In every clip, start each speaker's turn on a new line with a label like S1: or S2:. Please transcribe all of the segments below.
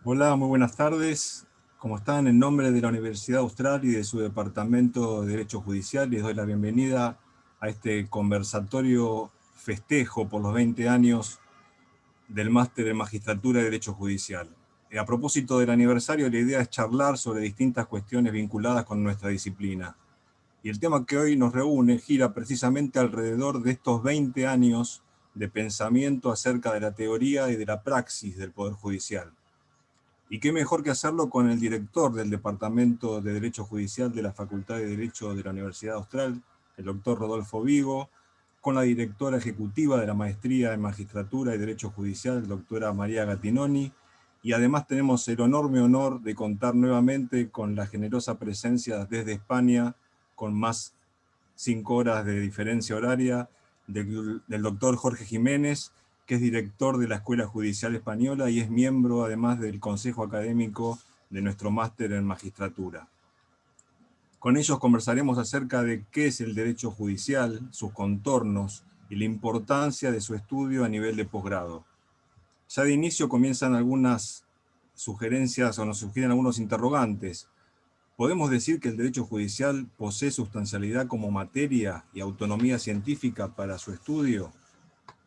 S1: Hola, muy buenas tardes. ¿Cómo están? En nombre de la Universidad Austral y de su Departamento de Derecho Judicial, les doy la bienvenida a este conversatorio festejo por los 20 años del Máster en Magistratura de Derecho Judicial. A propósito del aniversario, la idea es charlar sobre distintas cuestiones vinculadas con nuestra disciplina. Y el tema que hoy nos reúne gira precisamente alrededor de estos 20 años de pensamiento acerca de la teoría y de la praxis del Poder Judicial. Y qué mejor que hacerlo con el director del Departamento de Derecho Judicial de la Facultad de Derecho de la Universidad Austral, el doctor Rodolfo Vigo, con la directora ejecutiva de la Maestría en Magistratura y Derecho Judicial, doctora María Gattinoni, y además tenemos el enorme honor de contar nuevamente con la generosa presencia desde España, con más 5 horas de diferencia horaria, del doctor Jorge Jiménez, que es director de la Escuela Judicial Española y es miembro además del Consejo Académico de nuestro máster en Magistratura. Con ellos conversaremos acerca de qué es el derecho judicial, sus contornos y la importancia de su estudio a nivel de posgrado. Ya de inicio comienzan algunas sugerencias o nos sugieren algunos interrogantes. ¿Podemos decir que el derecho judicial posee sustancialidad como materia y autonomía científica para su estudio?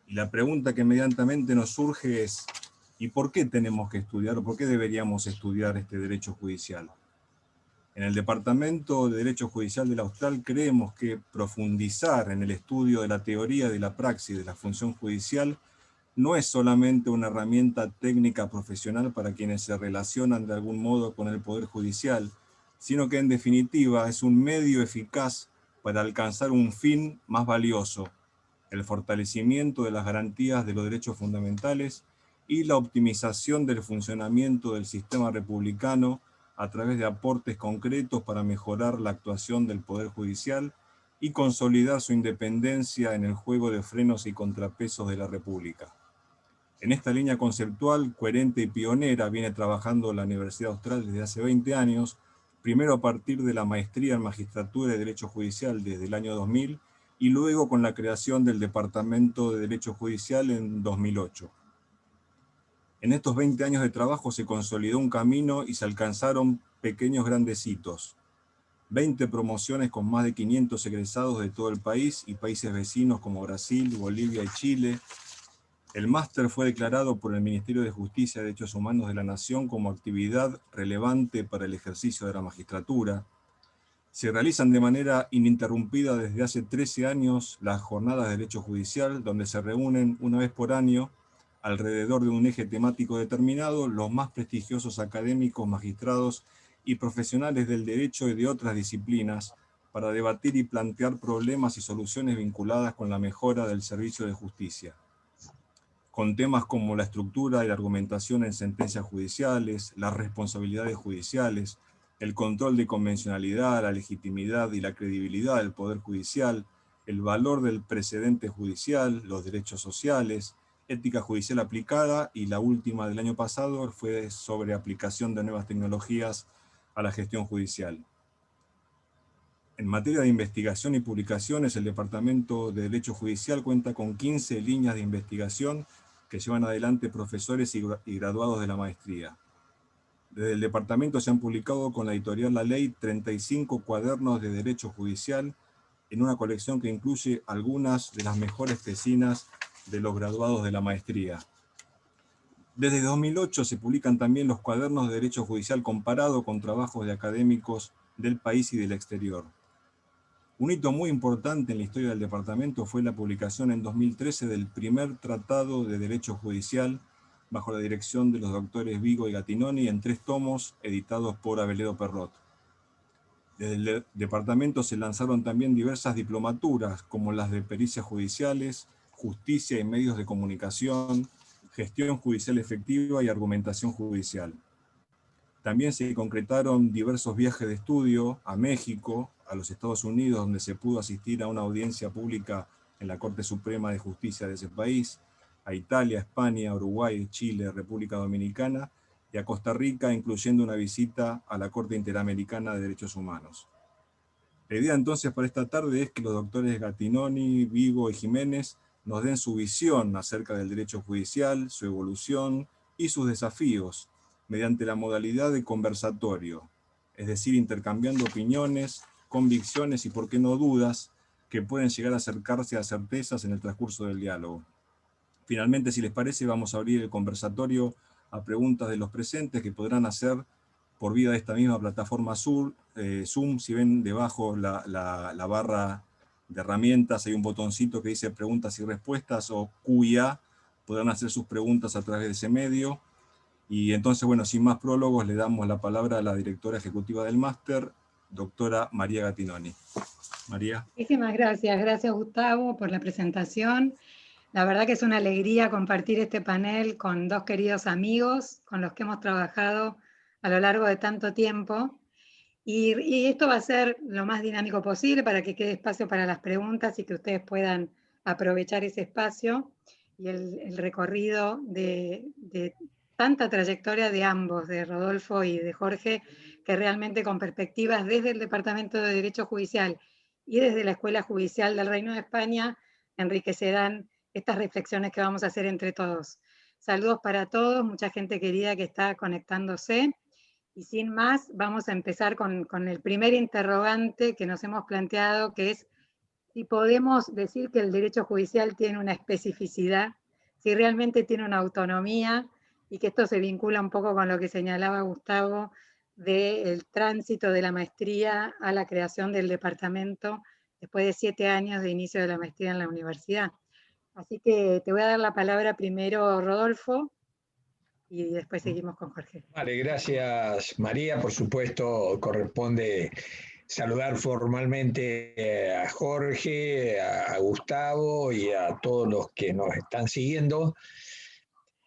S1: Y la pregunta que inmediatamente nos surge es, ¿y por qué tenemos que estudiar o por qué deberíamos estudiar este derecho judicial? En el Departamento de Derecho Judicial de la Austral creemos que profundizar en el estudio de la teoría de la praxis de la función judicial no es solamente una herramienta técnica profesional para quienes se relacionan de algún modo con el Poder Judicial, sino que en definitiva es un medio eficaz para alcanzar un fin más valioso: el fortalecimiento de las garantías de los derechos fundamentales y la optimización del funcionamiento del sistema republicano a través de aportes concretos para mejorar la actuación del Poder Judicial y consolidar su independencia en el juego de frenos y contrapesos de la República. En esta línea conceptual, coherente y pionera, viene trabajando la Universidad Austral desde hace 20 años, primero a partir de la maestría en Magistratura y Derecho Judicial desde el año 2000, y luego con la creación del Departamento de Derecho Judicial en 2008. En estos 20 años de trabajo se consolidó un camino y se alcanzaron pequeños grandes hitos. 20 promociones con más de 500 egresados de todo el país y países vecinos como Brasil, Bolivia y Chile. El máster fue declarado por el Ministerio de Justicia y Derechos Humanos de la Nación como actividad relevante para el ejercicio de la magistratura. Se realizan de manera ininterrumpida desde hace 13 años las jornadas de derecho judicial, donde se reúnen una vez por año, alrededor de un eje temático determinado, los más prestigiosos académicos, magistrados y profesionales del derecho y de otras disciplinas, para debatir y plantear problemas y soluciones vinculadas con la mejora del servicio de justicia, con temas como la estructura y la argumentación en sentencias judiciales, las responsabilidades judiciales, el control de convencionalidad, la legitimidad y la credibilidad del Poder Judicial, el valor del precedente judicial, los derechos sociales, ética judicial aplicada, y la última del año pasado fue sobre aplicación de nuevas tecnologías a la gestión judicial. En materia de investigación y publicaciones, el Departamento de Derecho Judicial cuenta con 15 líneas de investigación que llevan adelante profesores y graduados de la maestría. Desde el departamento se han publicado con la editorial La Ley 35 cuadernos de derecho judicial, en una colección que incluye algunas de las mejores tesinas de los graduados de la maestría. Desde 2008 se publican también los cuadernos de derecho judicial comparado con trabajos de académicos del país y del exterior. Un hito muy importante en la historia del departamento fue la publicación en 2013 del primer tratado de derecho judicial bajo la dirección de los doctores Vigo y Gattinoni en 3 tomos editados por Aveledo Perrot. Desde el departamento se lanzaron también diversas diplomaturas como las de pericias judiciales, justicia y medios de comunicación, gestión judicial efectiva y argumentación judicial. También se concretaron diversos viajes de estudio a México, a los Estados Unidos, donde se pudo asistir a una audiencia pública en la Corte Suprema de Justicia de ese país, a Italia, España, Uruguay, Chile, República Dominicana, y a Costa Rica, incluyendo una visita a la Corte Interamericana de Derechos Humanos. La idea entonces para esta tarde es que los doctores Gattinoni, Vigo y Jiménez nos den su visión acerca del derecho judicial, su evolución y sus desafíos, mediante la modalidad de conversatorio, es decir, intercambiando opiniones, convicciones y, por qué no, dudas que pueden llegar a acercarse a certezas en el transcurso del diálogo. Finalmente, si les parece, vamos a abrir el conversatorio a preguntas de los presentes que podrán hacer por vía de esta misma plataforma Zoom. Si ven debajo la barra de herramientas, hay un botoncito que dice preguntas y respuestas, o Q&A, podrán hacer sus preguntas a través de ese medio. Y entonces, bueno, sin más prólogos, le damos la palabra a la directora ejecutiva del máster, doctora María Gattinoni. María.
S2: Muchísimas gracias. Gracias, Gustavo, por la presentación. La verdad que es una alegría compartir este panel con dos queridos amigos con los que hemos trabajado a lo largo de tanto tiempo. Y esto va a ser lo más dinámico posible para que quede espacio para las preguntas y que ustedes puedan aprovechar ese espacio y el recorrido de tanta trayectoria de ambos, de Rodolfo y de Jorge, que realmente con perspectivas desde el Departamento de Derecho Judicial y desde la Escuela Judicial del Reino de España enriquecerán estas reflexiones que vamos a hacer entre todos. Saludos para todos, mucha gente querida que está conectándose. Y sin más, vamos a empezar con el primer interrogante que nos hemos planteado, que es si podemos decir que el derecho judicial tiene una especificidad, si realmente tiene una autonomía, y que esto se vincula un poco con lo que señalaba Gustavo del tránsito de la maestría a la creación del departamento después de 7 años de inicio de la maestría en la universidad. Así que te voy a dar la palabra primero, Rodolfo, y después seguimos con Jorge.
S3: Vale, gracias María. Por supuesto, corresponde saludar formalmente a Jorge, a Gustavo y a todos los que nos están siguiendo.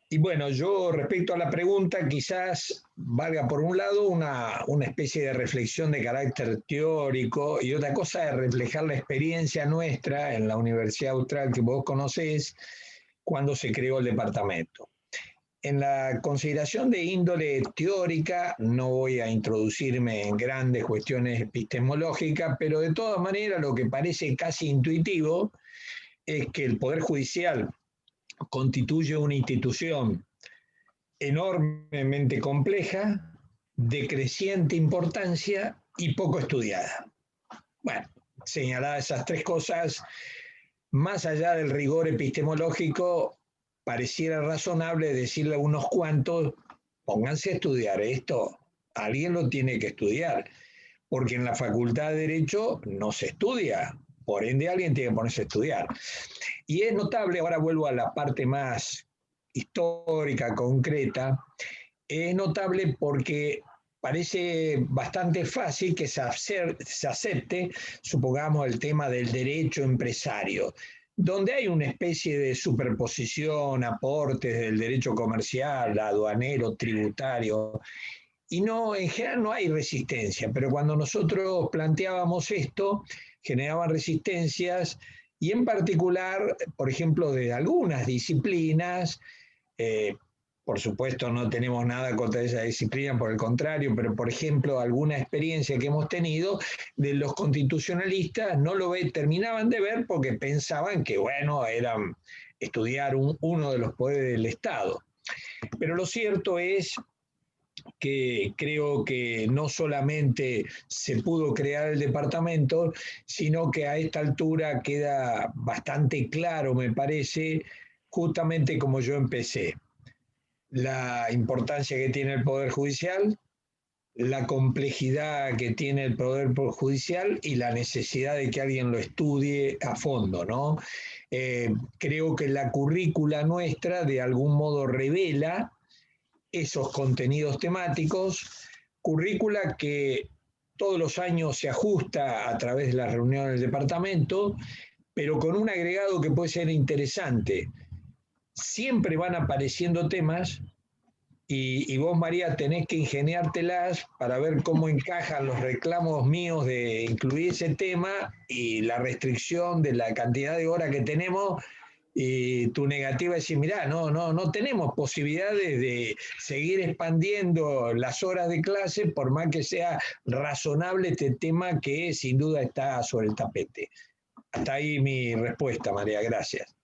S3: Y bueno, yo respecto a la pregunta, quizás valga por un lado una especie de reflexión de carácter teórico, y otra cosa es reflejar la experiencia nuestra en la Universidad Austral que vos conocés cuando se creó el departamento. En la consideración de índole teórica no voy a introducirme en grandes cuestiones epistemológicas, pero de todas maneras lo que parece casi intuitivo es que el Poder Judicial constituye una institución enormemente compleja, de creciente importancia y poco estudiada. Bueno, señaladas esas tres cosas, más allá del rigor epistemológico, pareciera razonable decirle a unos cuantos, pónganse a estudiar esto, alguien lo tiene que estudiar, porque en la Facultad de Derecho no se estudia, por ende alguien tiene que ponerse a estudiar. Y es notable, ahora vuelvo a la parte más histórica, concreta, es notable porque parece bastante fácil que se acepte, supongamos, el tema del derecho empresario, donde hay una especie de superposición, aportes del derecho comercial, aduanero, tributario, y no, en general no hay resistencia, pero cuando nosotros planteábamos esto, generaban resistencias, y en particular, por ejemplo, de algunas disciplinas, por supuesto no tenemos nada contra esa disciplina, por el contrario, pero por ejemplo alguna experiencia que hemos tenido de los constitucionalistas no lo terminaban de ver porque pensaban que bueno, era estudiar uno de los poderes del Estado. Pero lo cierto es que creo que no solamente se pudo crear el departamento, sino que a esta altura queda bastante claro, me parece, justamente como yo empecé. La importancia que tiene el Poder Judicial, la complejidad que tiene el Poder Judicial y la necesidad de que alguien lo estudie a fondo, ¿no? Creo que la currícula nuestra de algún modo revela esos contenidos temáticos, currícula que todos los años se ajusta a través de las reuniones del departamento, pero con un agregado que puede ser interesante. Siempre van apareciendo temas y vos, María, tenés que ingeniártelas para ver cómo encajan los reclamos míos de incluir ese tema y la restricción de la cantidad de horas que tenemos, y tu negativa es decir, mirá, no tenemos posibilidades de seguir expandiendo las horas de clase por más que sea razonable este tema que sin duda está sobre el tapete. Hasta ahí mi respuesta, María, gracias.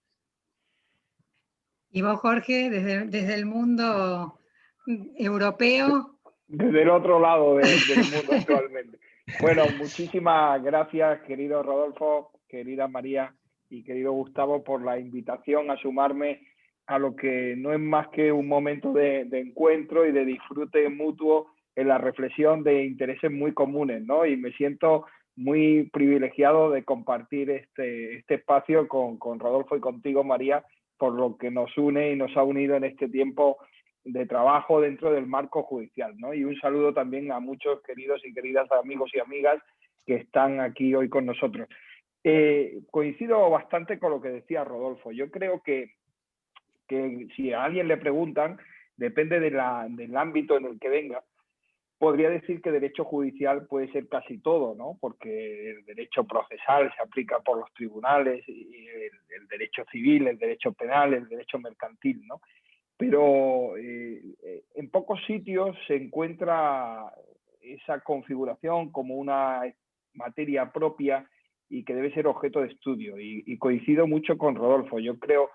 S2: Y vos, Jorge, desde el mundo europeo.
S4: Desde el otro lado del mundo actualmente. Bueno, muchísimas gracias, querido Rodolfo, querida María y querido Gustavo, por la invitación a sumarme a lo que no es más que un momento de encuentro y de disfrute mutuo en la reflexión de intereses muy comunes, ¿no? Y me siento muy privilegiado de compartir este espacio con Rodolfo y contigo, María, por lo que nos une y nos ha unido en este tiempo de trabajo dentro del marco judicial, ¿no? Y un saludo también a muchos queridos y queridas amigos y amigas que están aquí hoy con nosotros. Coincido bastante con lo que decía Rodolfo. Yo creo que si a alguien le preguntan, depende del ámbito en el que venga, podría decir que derecho judicial puede ser casi todo, ¿no? Porque el derecho procesal se aplica por los tribunales, y el derecho civil, el derecho penal, el derecho mercantil, ¿no? Pero en pocos sitios se encuentra esa configuración como una materia propia y que debe ser objeto de estudio. Y coincido mucho con Rodolfo. Yo creo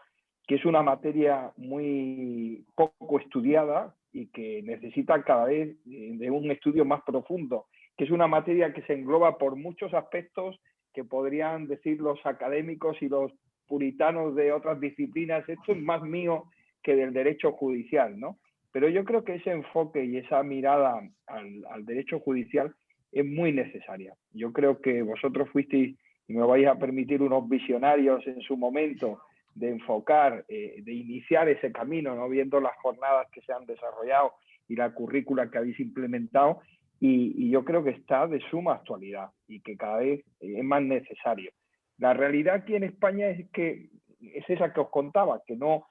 S4: que es una materia muy poco estudiada y que necesita cada vez de un estudio más profundo, que es una materia que se engloba por muchos aspectos que podrían decir los académicos y los puritanos de otras disciplinas, esto es más mío que del derecho judicial, ¿no? Pero yo creo que ese enfoque y esa mirada al derecho judicial es muy necesaria. Yo creo que vosotros fuisteis, y me vais a permitir, unos visionarios en su momento de enfocar, de iniciar ese camino, ¿no? Viendo las jornadas que se han desarrollado y la currícula que habéis implementado, y yo creo que está de suma actualidad y que cada vez es más necesario. La realidad aquí en España es que es esa que os contaba, que no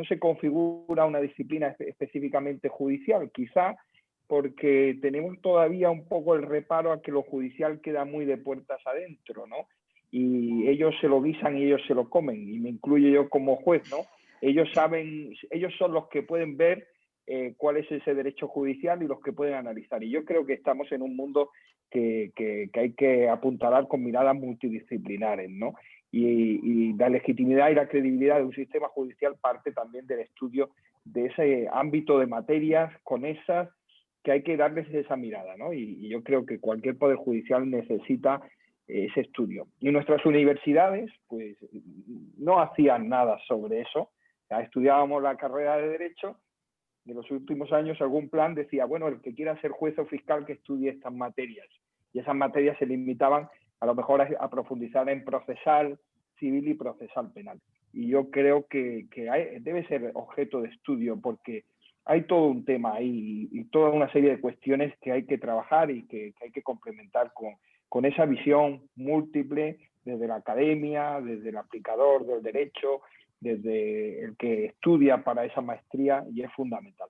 S4: se configura una disciplina específicamente judicial, quizá porque tenemos todavía un poco el reparo a que lo judicial queda muy de puertas adentro, ¿no? Y ellos se lo guisan y ellos se lo comen, y me incluyo yo como juez, ¿no? Ellos saben, ellos son los que pueden ver cuál es ese derecho judicial y los que pueden analizar. Y yo creo que estamos en un mundo que hay que apuntalar con miradas multidisciplinares, ¿no? Y la legitimidad y la credibilidad de un sistema judicial parte también del estudio de ese ámbito de materias conexas que hay que darles esa mirada, ¿no? Y yo creo que cualquier poder judicial necesita ese estudio. Y nuestras universidades, pues, no hacían nada sobre eso. Ya estudiábamos la carrera de Derecho. En los últimos años algún plan decía, bueno, el que quiera ser juez o fiscal que estudie estas materias. Y esas materias se limitaban a lo mejor a profundizar en procesal, civil y procesal penal. Y yo creo que debe ser objeto de estudio, porque hay todo un tema ahí y toda una serie de cuestiones que hay que trabajar y que hay que complementar con esa visión múltiple desde la academia, desde el aplicador del derecho, desde el que estudia para esa maestría, y es fundamental.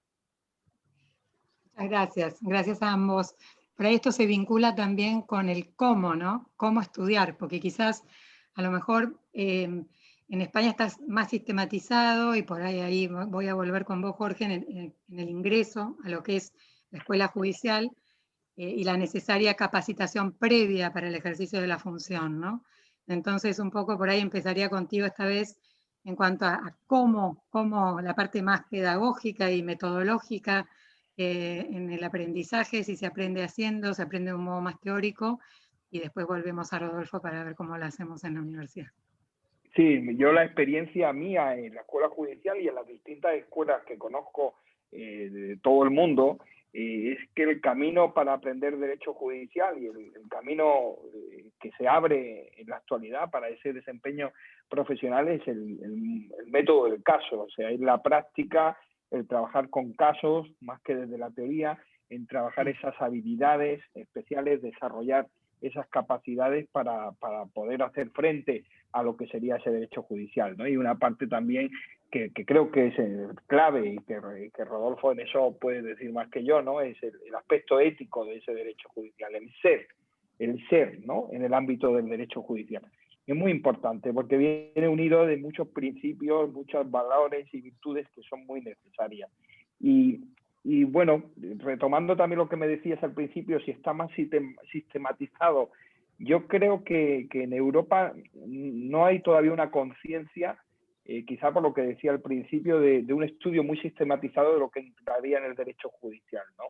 S2: Muchas gracias, gracias a ambos. Pero esto se vincula también con el cómo, ¿no? Cómo estudiar, porque quizás a lo mejor en España está más sistematizado, y por ahí voy a volver con vos, Jorge, en el ingreso a lo que es la escuela judicial y la necesaria capacitación previa para el ejercicio de la función, ¿no? Entonces, un poco por ahí empezaría contigo esta vez en cuanto a cómo la parte más pedagógica y metodológica en el aprendizaje, si se aprende haciendo, se aprende de un modo más teórico, y después volvemos a Rodolfo para ver cómo lo hacemos en la universidad.
S4: Sí, yo la experiencia mía en la escuela judicial y en las distintas escuelas que conozco de todo el mundo, es que el camino para aprender derecho judicial y el camino que se abre en la actualidad para ese desempeño profesional es el método del caso, o sea, es la práctica, el trabajar con casos más que desde la teoría, en trabajar esas habilidades especiales, desarrollar esas capacidades para poder hacer frente a lo que sería ese derecho judicial, ¿no? Y una parte también que creo que es clave y que Rodolfo en eso puede decir más que yo, ¿no? Es el aspecto ético de ese derecho judicial, el ser, ¿no? En el ámbito del derecho judicial. Es muy importante porque viene unido de muchos principios, muchos valores y virtudes que son muy necesarias. Y bueno, retomando también lo que me decías al principio, si está más sistematizado, yo creo que en Europa no hay todavía una conciencia quizá por lo que decía al principio, de un estudio muy sistematizado de lo que entraría en el derecho judicial, ¿no?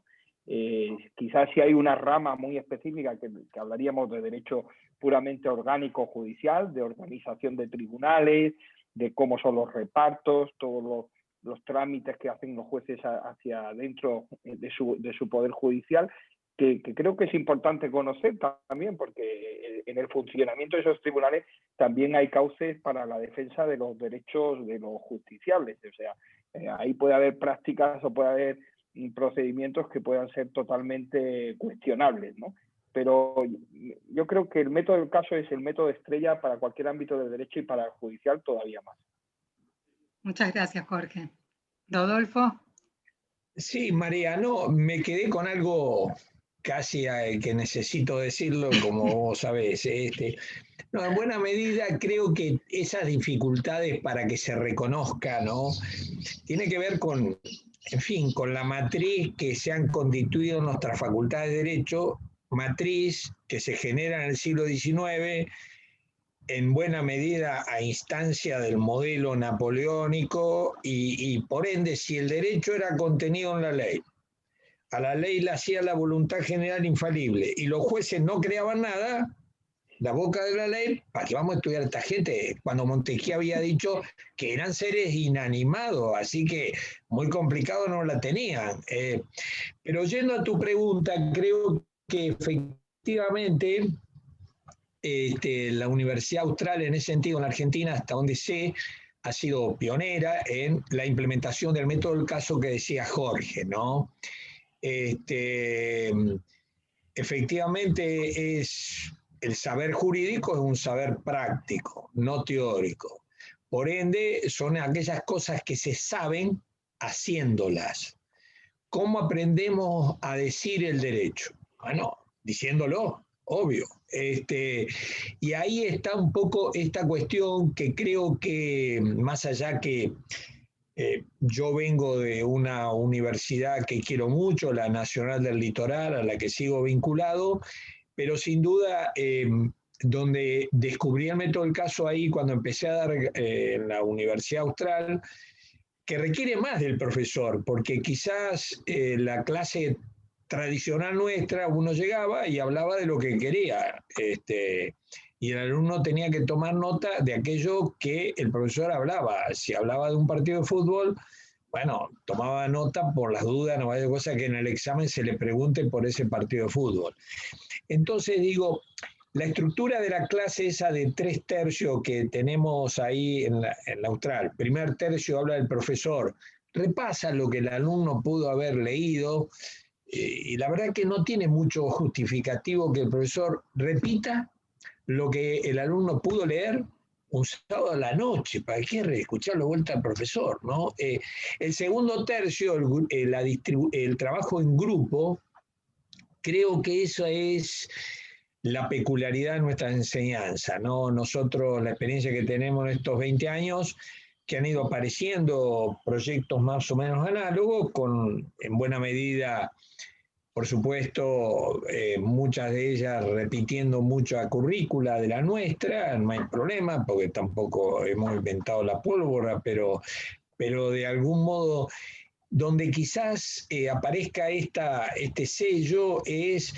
S4: Quizás si hay una rama muy específica que hablaríamos de derecho puramente orgánico judicial, de organización de tribunales, de cómo son los repartos, todos los trámites que hacen los jueces hacia dentro de su poder judicial, que creo que es importante conocer también, porque en el funcionamiento de esos tribunales también hay cauces para la defensa de los derechos de los justiciables. O sea, ahí puede haber prácticas o puede haber procedimientos que puedan ser totalmente cuestionables, ¿no? Pero yo creo que el método del caso es el método estrella para cualquier ámbito del derecho y para el judicial todavía más.
S2: Muchas gracias, Jorge. ¿Rodolfo?
S3: Sí, María, no, me quedé con algo casi que necesito decirlo, como vos sabés. No, en buena medida creo que esas dificultades para que se reconozca, ¿no? Tiene que ver con, en fin, con la matriz que se han constituido en nuestras facultades de Derecho, matriz que se genera en el siglo XIX, en buena medida a instancia del modelo napoleónico y por ende, si el derecho era contenido en la ley, a la ley la hacía la voluntad general infalible y los jueces no creaban nada, la boca de la ley, ¿para qué vamos a estudiar a esta gente? Cuando Montesquieu había dicho que eran seres inanimados, así que muy complicado no la tenían. Pero yendo a tu pregunta, creo que efectivamente la Universidad Austral en ese sentido en la Argentina, hasta donde sé, ha sido pionera en la implementación del método del caso que decía Jorge, ¿no? Efectivamente el saber jurídico es un saber práctico, no teórico. Por ende, son aquellas cosas que se saben haciéndolas. ¿Cómo aprendemos a decir el derecho? Bueno, diciéndolo, obvio. Y ahí está un poco esta cuestión que creo que, más allá que yo vengo de una universidad que quiero mucho, la Nacional del Litoral, a la que sigo vinculado, pero sin duda donde descubrí el método del caso ahí cuando empecé a dar en la Universidad Austral, que requiere más del profesor, porque quizás la clase tradicional nuestra, uno llegaba y hablaba de lo que quería, y el alumno tenía que tomar nota de aquello que el profesor hablaba. Si hablaba de un partido de fútbol, bueno, tomaba nota por las dudas, no vaya cosa que en el examen se le pregunte por ese partido de fútbol. Entonces digo, la estructura de la clase esa de 3/3 que tenemos ahí en la Austral, primer tercio habla del profesor, repasa lo que el alumno pudo haber leído, y la verdad que no tiene mucho justificativo que el profesor repita lo que el alumno pudo leer un sábado a la noche. ¿Para qué escucharlo vuelta al profesor, no? El segundo tercio, el trabajo en grupo, creo que eso es la peculiaridad de nuestra enseñanza, ¿no? Nosotros, la experiencia que tenemos en estos 20 años, que han ido apareciendo proyectos más o menos análogos, con en buena medida, por supuesto, muchas de ellas repitiendo mucho la currícula de la nuestra, no hay problema, porque tampoco hemos inventado la pólvora, pero de algún modo, donde quizás aparezca este sello es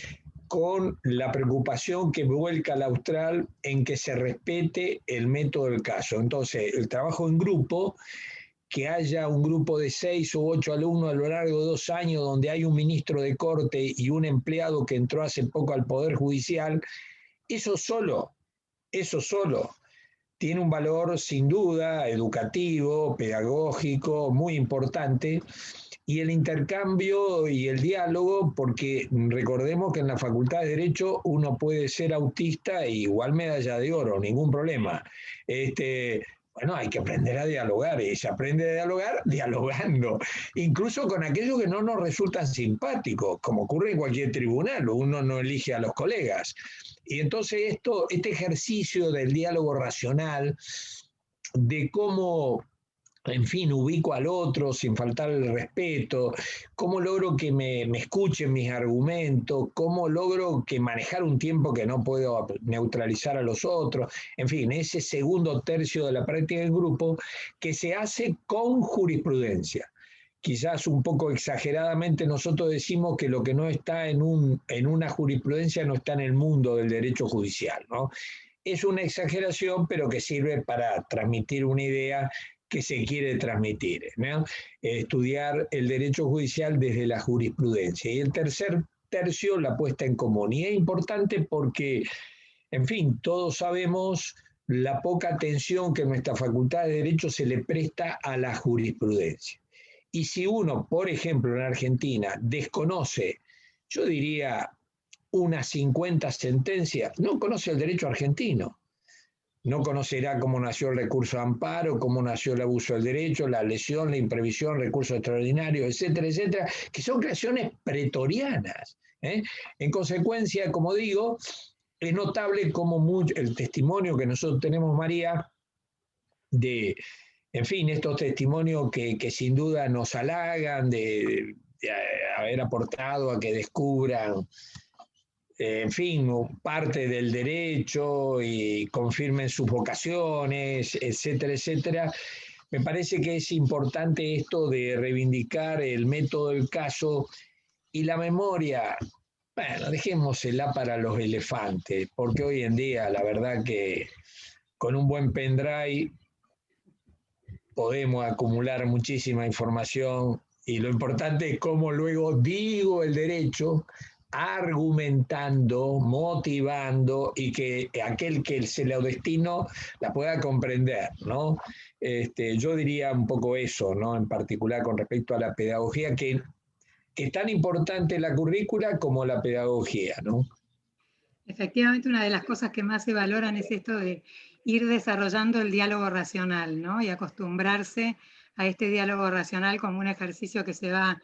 S3: con la preocupación que vuelca la Austral en que se respete el método del caso. Entonces, el trabajo en grupo, que haya un grupo de 6 u 8 alumnos a lo largo de 2 años, donde hay un ministro de corte y un empleado que entró hace poco al Poder Judicial, eso solo tiene un valor sin duda educativo, pedagógico, muy importante, y el intercambio y el diálogo, porque recordemos que en la Facultad de Derecho uno puede ser autista e igual medalla de oro, ningún problema. Bueno, hay que aprender a dialogar, y se aprende a dialogar dialogando, incluso con aquellos que no nos resultan simpáticos, como ocurre en cualquier tribunal, uno no elige a los colegas. Y entonces este ejercicio del diálogo racional, de cómo en fin, ubico al otro sin faltar el respeto, cómo logro que me escuchen mis argumentos, cómo logro que manejar un tiempo que no puedo neutralizar a los otros, en fin, ese segundo tercio de la práctica del grupo que se hace con jurisprudencia. Quizás un poco exageradamente nosotros decimos que lo que no está en una jurisprudencia no está en el mundo del derecho judicial, ¿no? Es una exageración, pero que sirve para transmitir una idea que se quiere transmitir, ¿no? Estudiar el derecho judicial desde la jurisprudencia. Y el tercer tercio, la puesta en común. Y es importante porque, en fin, todos sabemos la poca atención que nuestra facultad de Derecho se le presta a la jurisprudencia. Y si uno, por ejemplo, en Argentina, desconoce, yo diría, unas 50 sentencias, no conoce el derecho argentino. No conocerá cómo nació el recurso de amparo, cómo nació el abuso del derecho, la lesión, la imprevisión, recursos extraordinarios, etcétera, etcétera, que son creaciones pretorianas. En consecuencia, como digo, es notable cómo el testimonio que nosotros tenemos, María, en fin, estos testimonios que sin duda nos halagan de haber aportado a que descubran en fin, parte del derecho y confirmen sus vocaciones, etcétera, etcétera. Me parece que es importante esto de reivindicar el método del caso y la memoria. Bueno, dejémosela para los elefantes, porque hoy en día la verdad que con un buen pendrive podemos acumular muchísima información y lo importante es cómo luego digo el derecho argumentando, motivando y que aquel que se lo destino la pueda comprender, ¿no? Yo diría un poco eso, ¿no? En particular con respecto a la pedagogía, que es tan importante la currícula como la pedagogía, ¿no?
S2: Efectivamente, una de las cosas que más se valoran es esto de ir desarrollando el diálogo racional, ¿no? Y acostumbrarse a este diálogo racional como un ejercicio que se va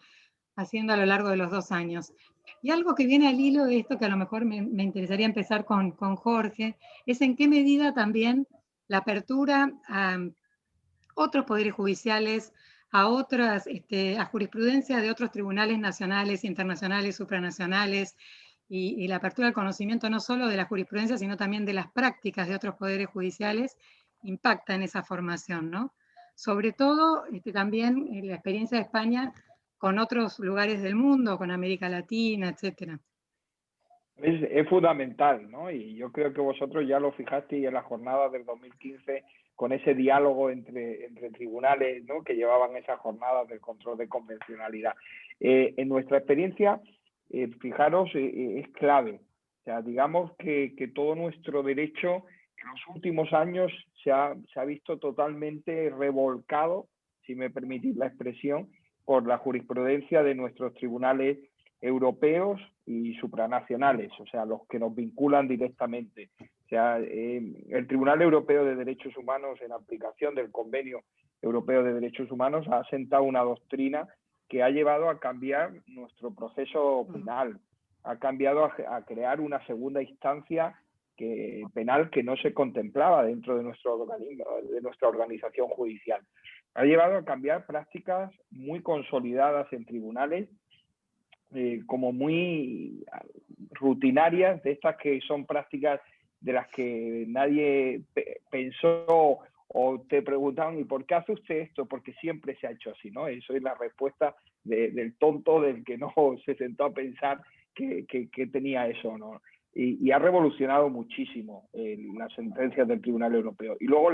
S2: haciendo a lo largo de los 2 años. Y algo que viene al hilo de esto, que a lo mejor me interesaría empezar con Jorge, es en qué medida también la apertura a otros poderes judiciales, a otras, a jurisprudencia de otros tribunales nacionales, internacionales, supranacionales, y la apertura al conocimiento no solo de la jurisprudencia, sino también de las prácticas de otros poderes judiciales, impacta en esa formación, ¿no? Sobre todo también la experiencia de España con otros lugares del mundo, con América Latina, etcétera.
S4: Es fundamental, ¿no? Y yo creo que vosotros ya lo fijasteis en la jornada del 2015 con ese diálogo entre tribunales, ¿no? Que llevaban esas jornadas del control de convencionalidad. En nuestra experiencia, fijaros, es clave. O sea, digamos que todo nuestro derecho en los últimos años se ha visto totalmente revolcado, si me permitís la expresión, por la jurisprudencia de nuestros tribunales europeos y supranacionales, o sea, los que nos vinculan directamente. O sea, el Tribunal Europeo de Derechos Humanos, en aplicación del Convenio Europeo de Derechos Humanos, ha asentado una doctrina que ha llevado a cambiar nuestro proceso penal, ha cambiado a crear una segunda instancia penal que no se contemplaba dentro de nuestro organismo, de nuestra organización judicial. Ha llevado a cambiar prácticas muy consolidadas en tribunales, como muy rutinarias, de estas que son prácticas de las que nadie pensó o te preguntaban, ¿y por qué hace usted esto? Porque siempre se ha hecho así, ¿no? Eso es la respuesta del tonto, del que no se sentó a pensar que tenía eso, ¿no? Y ha revolucionado muchísimo las sentencias del Tribunal Europeo. Y luego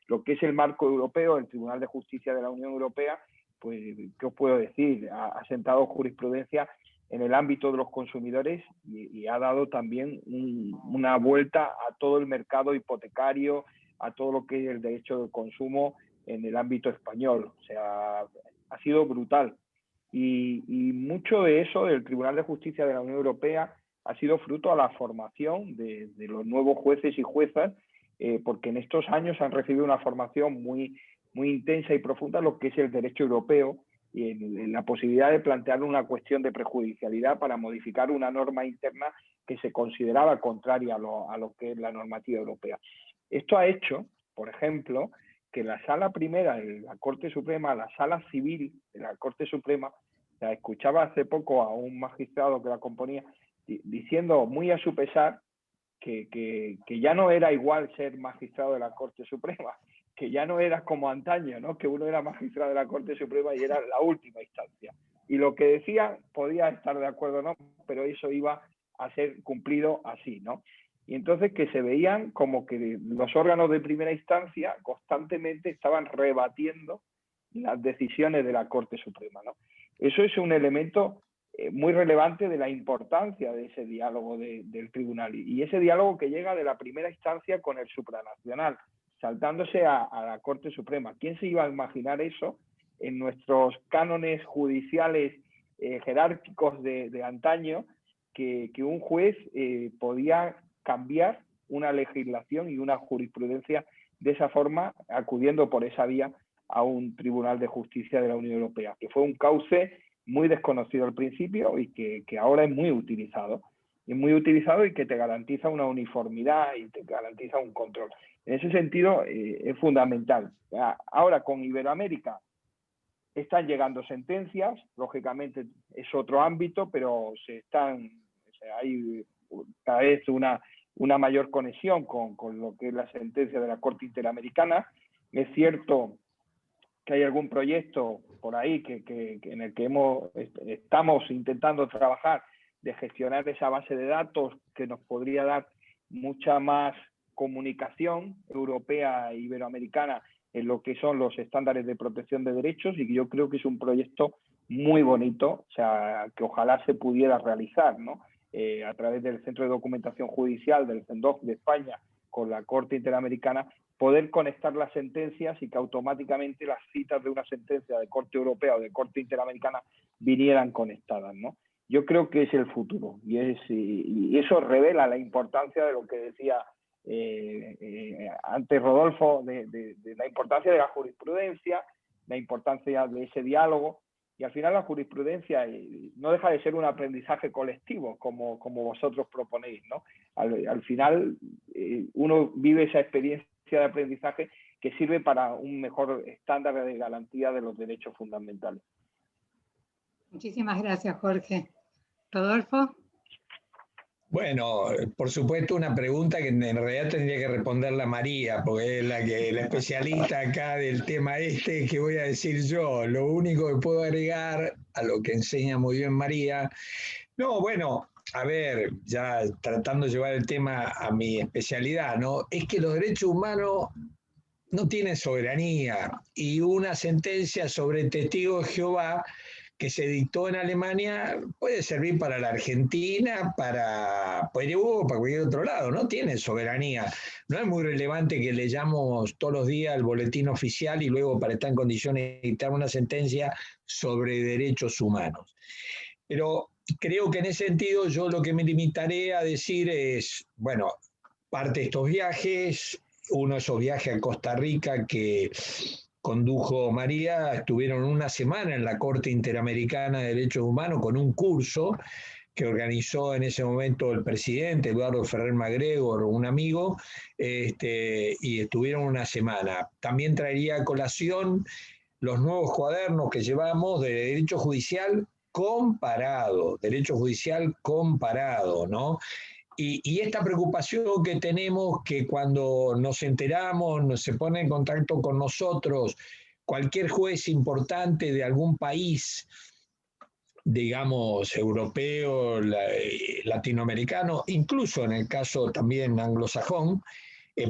S4: lo que es el marco europeo, el Tribunal de Justicia de la Unión Europea, pues, ¿qué os puedo decir? Ha sentado jurisprudencia en el ámbito de los consumidores y ha dado también una vuelta a todo el mercado hipotecario, a todo lo que es el derecho del consumo en el ámbito español. O sea, ha sido brutal. Y mucho de eso del Tribunal de Justicia de la Unión Europea ha sido fruto a la formación de los nuevos jueces y juezas, porque en estos años han recibido una formación muy intensa y profunda en lo que es el derecho europeo y en la posibilidad de plantear una cuestión de prejudicialidad para modificar una norma interna que se consideraba contraria a lo que es la normativa europea. Esto ha hecho, por ejemplo, que la sala primera de la Corte Suprema, la sala civil de la Corte Suprema, o sea, escuchaba hace poco a un magistrado que la componía diciendo muy a su pesar que ya no era igual ser magistrado de la Corte Suprema, que ya no era como antaño, ¿no? Que uno era magistrado de la Corte Suprema y era la última instancia. Y lo que decía, podía estar de acuerdo, ¿no? Pero eso iba a ser cumplido así, ¿no? Y entonces que se veían como que los órganos de primera instancia constantemente estaban rebatiendo las decisiones de la Corte Suprema, ¿no? Eso es un elemento muy relevante de la importancia de ese diálogo del tribunal, y ese diálogo que llega de la primera instancia con el supranacional, saltándose a la Corte Suprema. ¿Quién se iba a imaginar eso en nuestros cánones judiciales jerárquicos de antaño, que un juez podía cambiar una legislación y una jurisprudencia de esa forma, acudiendo por esa vía a un Tribunal de Justicia de la Unión Europea, que fue un cauce muy desconocido al principio y que ahora es muy utilizado. Es muy utilizado y que te garantiza una uniformidad y te garantiza un control. En ese sentido, es fundamental. Ahora, con Iberoamérica, están llegando sentencias, lógicamente es otro ámbito, pero hay cada vez una mayor conexión con lo que es la sentencia de la Corte Interamericana. Es cierto que hay algún proyecto por ahí en el que estamos intentando trabajar, de gestionar esa base de datos que nos podría dar mucha más comunicación europea e iberoamericana en lo que son los estándares de protección de derechos, y que yo creo que es un proyecto muy bonito, o sea, que ojalá se pudiera realizar, ¿no? A través del Centro de Documentación Judicial del CENDOC de España con la Corte Interamericana, poder conectar las sentencias y que automáticamente las citas de una sentencia de Corte Europea o de Corte Interamericana vinieran conectadas, ¿no? Yo creo que es el futuro, y eso revela la importancia de lo que decía antes Rodolfo, de la importancia de la jurisprudencia, la importancia de ese diálogo, y al final la jurisprudencia no deja de ser un aprendizaje colectivo, como vosotros proponéis, ¿no? Al final uno vive esa experiencia de aprendizaje que sirve para un mejor estándar de garantía de los derechos fundamentales.
S2: Muchísimas gracias, Jorge. Rodolfo.
S3: Bueno, por supuesto, una pregunta que en realidad tendría que responderla María, porque es la especialista acá del tema que voy a decir yo. Lo único que puedo agregar a lo que enseña muy bien María, no, bueno, a ver, ya tratando de llevar el tema a mi especialidad, ¿no? Es que los derechos humanos no tienen soberanía, y una sentencia sobre testigos de Jehová que se dictó en Alemania puede servir para la Argentina, para Perú o para cualquier otro lado. No tiene soberanía. No es muy relevante que leyamos todos los días el boletín oficial y luego, para estar en condiciones de dictar una sentencia sobre derechos humanos. Pero creo que en ese sentido yo lo que me limitaré a decir es, bueno, parte de estos viajes, uno de esos viajes a Costa Rica que condujo María, estuvieron una semana en la Corte Interamericana de Derechos Humanos con un curso que organizó en ese momento el presidente Eduardo Ferrer MacGregor, un amigo, y estuvieron una semana. También traería a colación los nuevos cuadernos que llevamos de derecho judicial comparado, ¿no? Y esta preocupación que tenemos, que cuando nos enteramos, se pone en contacto con nosotros cualquier juez importante de algún país, digamos, europeo, latinoamericano, incluso en el caso también anglosajón,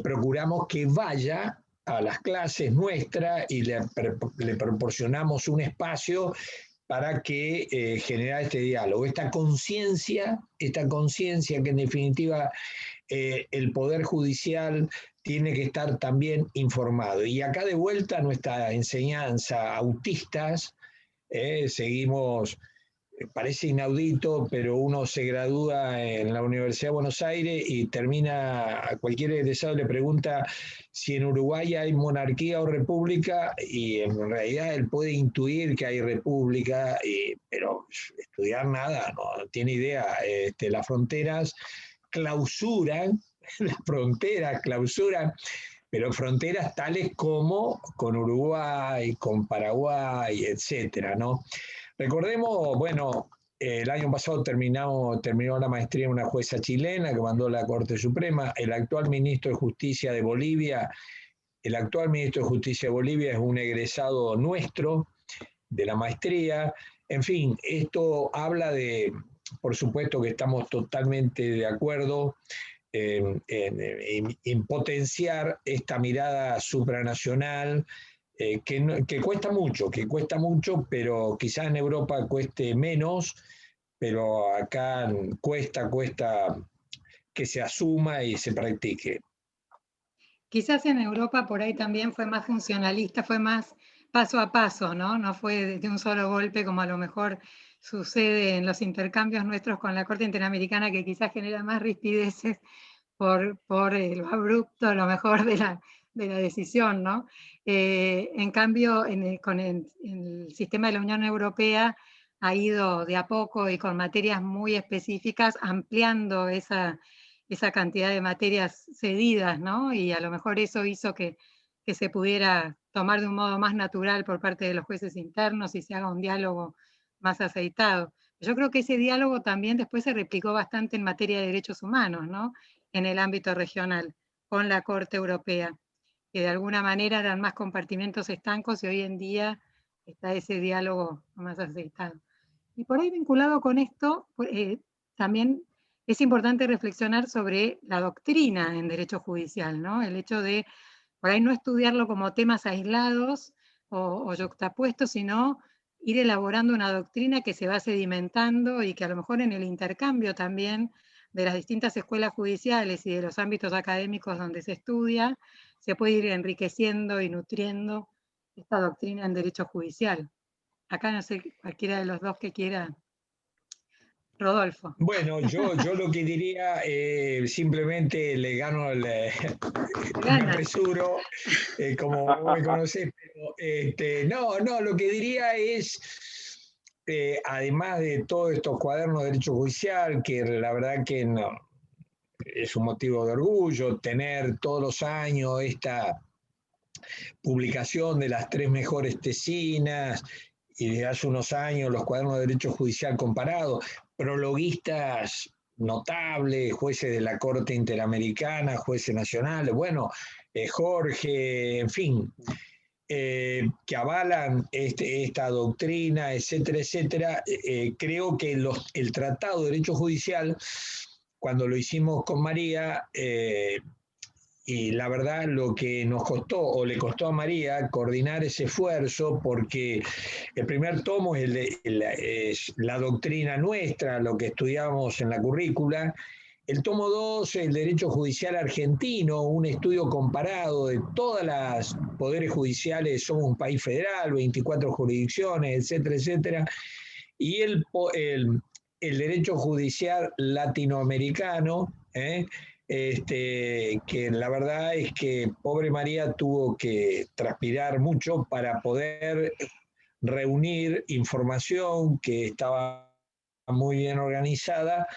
S3: procuramos que vaya a las clases nuestras y le proporcionamos un espacio para que generar este diálogo, esta conciencia que en definitiva el Poder Judicial tiene que estar también informado. Y acá de vuelta nuestra enseñanza, autistas, seguimos, parece inaudito, pero uno se gradúa en la Universidad de Buenos Aires y termina, a cualquier egresado le pregunta si en Uruguay hay monarquía o república, y en realidad él puede intuir que hay república, pero estudiar nada, no tiene idea. Las fronteras clausuran, pero fronteras tales como con Uruguay, con Paraguay, etcétera, ¿no? Recordemos, bueno, el año pasado terminó la maestría una jueza chilena que mandó a la Corte Suprema. El actual ministro de Justicia de Bolivia es un egresado nuestro de la maestría. En fin, esto habla de, por supuesto que estamos totalmente de acuerdo en potenciar esta mirada supranacional que cuesta mucho, pero quizás en Europa cueste menos, pero acá cuesta que se asuma y se practique.
S2: Quizás en Europa por ahí también fue más funcionalista, fue más paso a paso, ¿no? No fue de un solo golpe como a lo mejor sucede en los intercambios nuestros con la Corte Interamericana, que quizás genera más rispideces por lo abrupto, lo mejor de la decisión, ¿no? En cambio, con el sistema de la Unión Europea ha ido de a poco y con materias muy específicas ampliando esa cantidad de materias cedidas, ¿no? Y a lo mejor eso hizo que se pudiera tomar de un modo más natural por parte de los jueces internos y se haga un diálogo más aceitado. Yo creo que ese diálogo también después se replicó bastante en materia de derechos humanos, ¿no? En el ámbito regional, con la Corte Europea, que de alguna manera eran más compartimentos estancos y hoy en día está ese diálogo más aceitado. Y por ahí vinculado con esto, también es importante reflexionar sobre la doctrina en derecho judicial, ¿no? El hecho de, por ahí no estudiarlo como temas aislados o yuxtapuestos, sino ir elaborando una doctrina que se va sedimentando y que a lo mejor en el intercambio también de las distintas escuelas judiciales y de los ámbitos académicos donde se estudia, se puede ir enriqueciendo y nutriendo esta doctrina en derecho judicial. Acá no sé, cualquiera de los dos que quiera. Rodolfo.
S3: Bueno, yo lo que diría, simplemente le gano, me apresuro, como vos me conocés, pero no, lo que diría es, además de todos estos cuadernos de derecho judicial, que la verdad que no, es un motivo de orgullo tener todos los años esta publicación de las 3 mejores tesinas, y desde hace unos años los cuadernos de derecho judicial comparado, prologuistas notables, jueces de la Corte Interamericana, jueces nacionales, bueno, Jorge, en fin, que avalan esta doctrina, etcétera, etcétera. Creo que el Tratado de Derecho Judicial, cuando lo hicimos con María, y la verdad lo que nos costó, o le costó a María, coordinar ese esfuerzo, porque el primer tomo es la doctrina nuestra, lo que estudiamos en la currícula. El tomo 2, el derecho judicial argentino, un estudio comparado de todas las poderes judiciales, somos un país federal, 24 jurisdicciones, etcétera, etcétera. Y el derecho judicial latinoamericano, que la verdad es que pobre María tuvo que transpirar mucho para poder reunir información que estaba muy bien organizada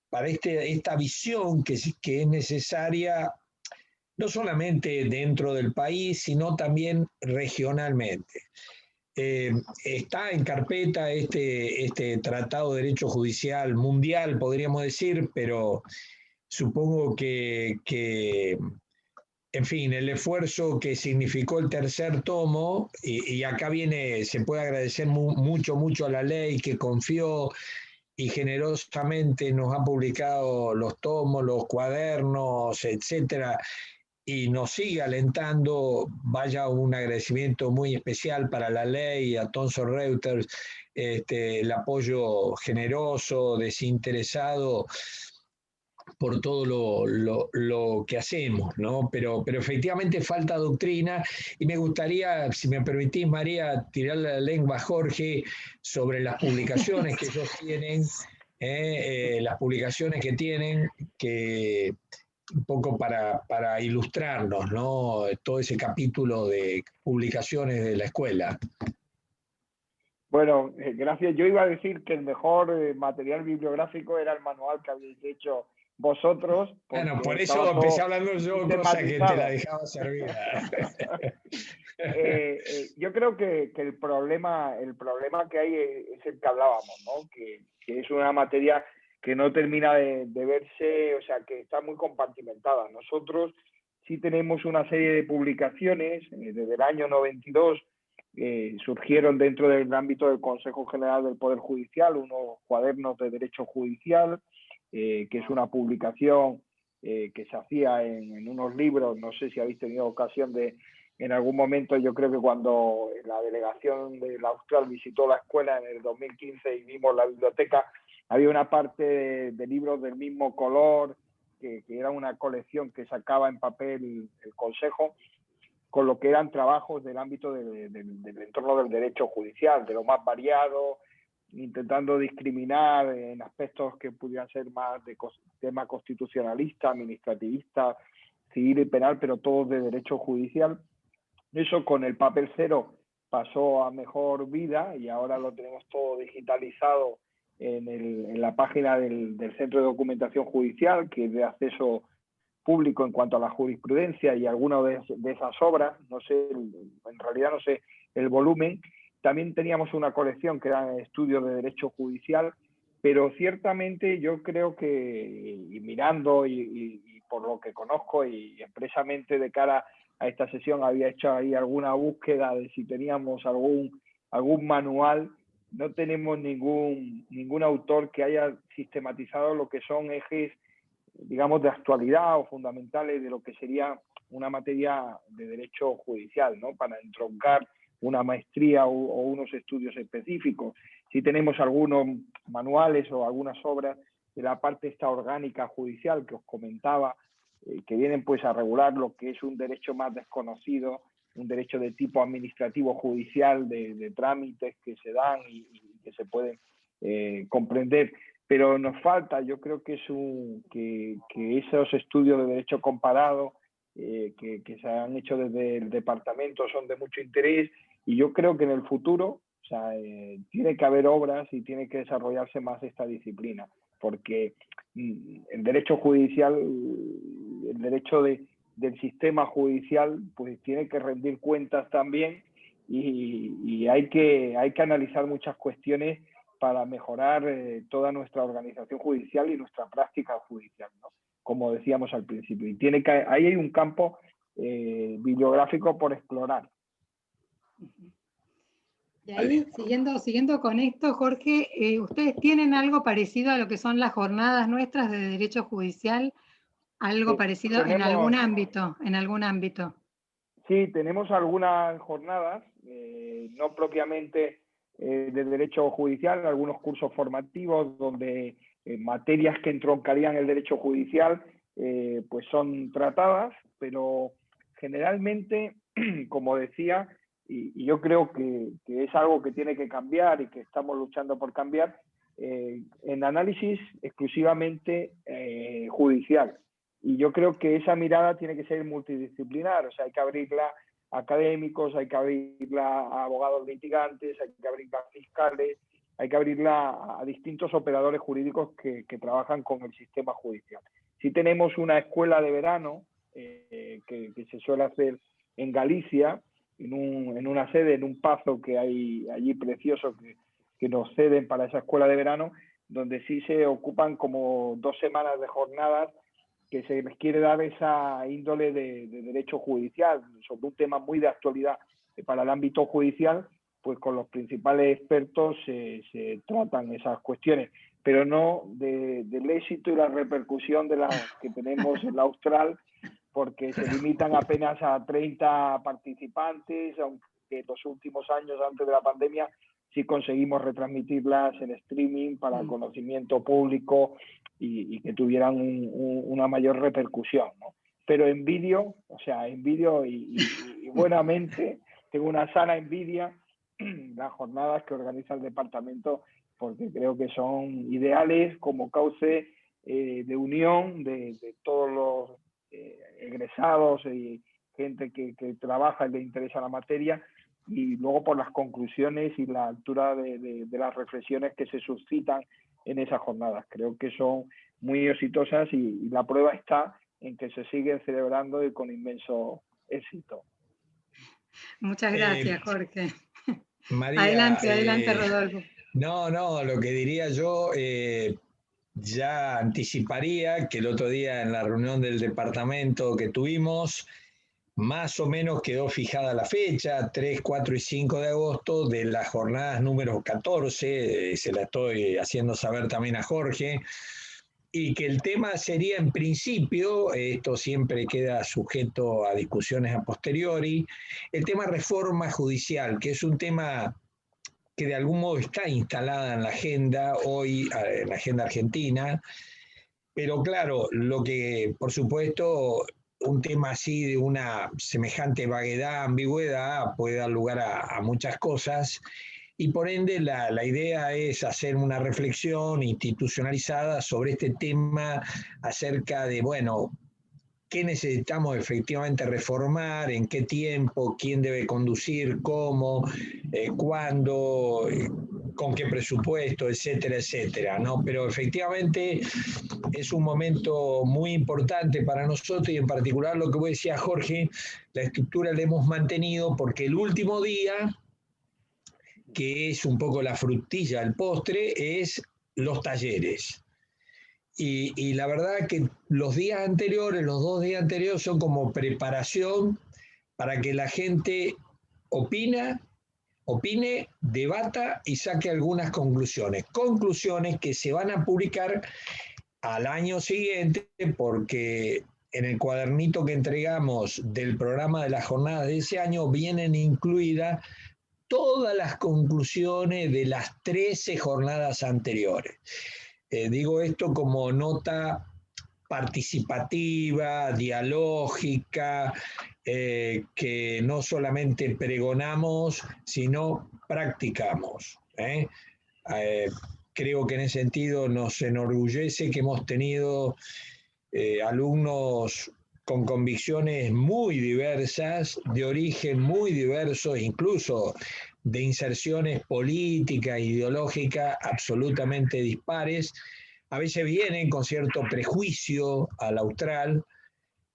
S3: para esta visión que es necesaria no solamente dentro del país, sino también regionalmente. Está en carpeta este Tratado de Derecho Judicial Mundial, podríamos decir, pero supongo que en fin, el esfuerzo que significó el tercer tomo, y acá se puede agradecer mucho a la ley que confió y generosamente nos ha publicado los tomos, los cuadernos, etcétera, y nos sigue alentando. Vaya un agradecimiento muy especial para la ley, a Thomson Reuters, el apoyo generoso, desinteresado por todo lo que hacemos, ¿no? Pero efectivamente falta doctrina, y me gustaría, si me permitís, María, tirar la lengua a Jorge sobre las publicaciones que ellos tienen, las publicaciones que tienen, que un poco para ilustrarnos, ¿no? Todo ese capítulo de publicaciones de la escuela.
S4: Bueno, gracias. Yo iba a decir que el mejor material bibliográfico era el manual que habéis hecho vosotros.
S3: Bueno, por
S4: estaba
S3: eso
S4: todo
S3: empecé hablando yo, cosa que te la
S4: sistematizado.
S3: dejaba servida.
S4: Yo creo que el problema que hay es el que hablábamos, ¿no? Que es una materia que no termina de verse, o sea, que está muy compartimentada. Nosotros sí tenemos una serie de publicaciones desde el año 92, surgieron dentro del ámbito del Consejo General del Poder Judicial, unos cuadernos de derecho judicial, que es una publicación que se hacía en unos libros. No sé si habéis tenido ocasión de, en algún momento, yo creo que cuando la delegación de la Austral visitó la escuela en el 2015 y vimos la biblioteca, había una parte de libros del mismo color, que era una colección que sacaba en papel el Consejo, con lo que eran trabajos del ámbito del entorno del derecho judicial, de lo más variado, intentando discriminar en aspectos que pudieran ser más de tema constitucionalista, administrativista, civil y penal, pero todos de derecho judicial. Eso con el papel cero pasó a mejor vida y ahora lo tenemos todo digitalizado en la página del Centro de Documentación Judicial, que es de acceso público en cuanto a la jurisprudencia y algunas de esas obras. No sé, en realidad no sé el volumen. También teníamos una colección que eran estudios de derecho judicial, pero ciertamente yo creo que, y mirando y por lo que conozco y expresamente de cara a esta sesión había hecho ahí alguna búsqueda de si teníamos algún manual. No tenemos ningún autor que haya sistematizado lo que son ejes, digamos, de actualidad o fundamentales de lo que sería una materia de derecho judicial, ¿no? Para entroncar una maestría o unos estudios específicos. Sí tenemos algunos manuales o algunas obras de la parte esta orgánica judicial que os comentaba, que vienen pues a regular lo que es un derecho más desconocido, un derecho de tipo administrativo judicial, de trámites que se dan y que se pueden comprender. Pero nos falta, yo creo que que esos estudios de derecho comparado que se han hecho desde el departamento son de mucho interés, y yo creo que en el futuro, o sea, tiene que haber obras y tiene que desarrollarse más esta disciplina, porque el derecho judicial, el derecho del sistema judicial, pues tiene que rendir cuentas también, y hay que analizar muchas cuestiones para mejorar toda nuestra organización judicial y nuestra práctica judicial, ¿no? Como decíamos al principio. Y ahí hay un campo bibliográfico por explorar.
S2: Y ahí, siguiendo con esto, Jorge, ¿ustedes tienen algo parecido a lo que son las jornadas nuestras de derecho judicial? ¿Algo parecido en algún ámbito?
S4: Sí, tenemos algunas jornadas, no propiamente de derecho judicial, algunos cursos formativos donde materias que entroncarían el derecho judicial pues son tratadas, pero generalmente, como decía, y yo creo que es algo que tiene que cambiar y que estamos luchando por cambiar, en análisis exclusivamente judicial. Y yo creo que esa mirada tiene que ser multidisciplinar, o sea, hay que abrirla a académicos, hay que abrirla a abogados litigantes, hay que abrirla a fiscales, hay que abrirla a distintos operadores jurídicos que trabajan con el sistema judicial. Si tenemos una escuela de verano que se suele hacer en Galicia, en una sede, en un pazo que hay allí precioso que nos ceden para esa escuela de verano, donde sí se ocupan como 2 semanas de jornadas que se les quiere dar esa índole de derecho judicial, sobre un tema muy de actualidad para el ámbito judicial, pues con los principales expertos se tratan esas cuestiones, pero no del éxito y la repercusión de las que tenemos en la Austral, porque se limitan apenas a 30 participantes, aunque los últimos años antes de la pandemia sí conseguimos retransmitirlas en streaming para el conocimiento público y que tuvieran una mayor repercusión, ¿no? Pero en vídeo, o sea, en vídeo y buenamente, tengo una sana envidia las jornadas que organiza el departamento, porque creo que son ideales como cauce de unión de todos los egresados y gente que trabaja y le interesa la materia, y luego por las conclusiones y la altura de las reflexiones que se suscitan en esas jornadas. Creo que son muy exitosas y la prueba está en que se siguen celebrando y con inmenso éxito.
S2: Muchas gracias, Jorge.
S3: María,
S2: adelante, Rodolfo.
S3: No, lo que diría yo, ya anticiparía que el otro día en la reunión del departamento que tuvimos, más o menos quedó fijada la fecha, 3, 4 y 5 de agosto, de las jornadas número 14, se la estoy haciendo saber también a Jorge, y que el tema sería en principio, esto siempre queda sujeto a discusiones a posteriori, el tema reforma judicial, que es un tema que de algún modo está instalada en la agenda hoy, en la agenda argentina, pero claro, lo que por supuesto un tema así de una semejante vaguedad, ambigüedad, puede dar lugar a muchas cosas, y por ende la idea es hacer una reflexión institucionalizada sobre este tema acerca de, bueno, qué necesitamos efectivamente reformar, en qué tiempo, quién debe conducir, cómo, cuándo, con qué presupuesto, etcétera, etcétera, ¿no? Pero efectivamente es un momento muy importante para nosotros y en particular lo que vos decías, Jorge, la estructura la hemos mantenido porque el último día, que es un poco la frutilla del postre, es los talleres. Y la verdad que los días anteriores, los 2 días anteriores son como preparación para que la gente opine, debata y saque algunas conclusiones. Conclusiones que se van a publicar al año siguiente porque en el cuadernito que entregamos del programa de la jornada de ese año vienen incluidas todas las conclusiones de las 13 jornadas anteriores. Digo esto como nota participativa, dialógica, que no solamente pregonamos, sino practicamos. Creo que en ese sentido nos enorgullece que hemos tenido alumnos con convicciones muy diversas, de origen muy diverso, incluso de inserciones políticas, ideológicas absolutamente dispares. A veces vienen con cierto prejuicio al austral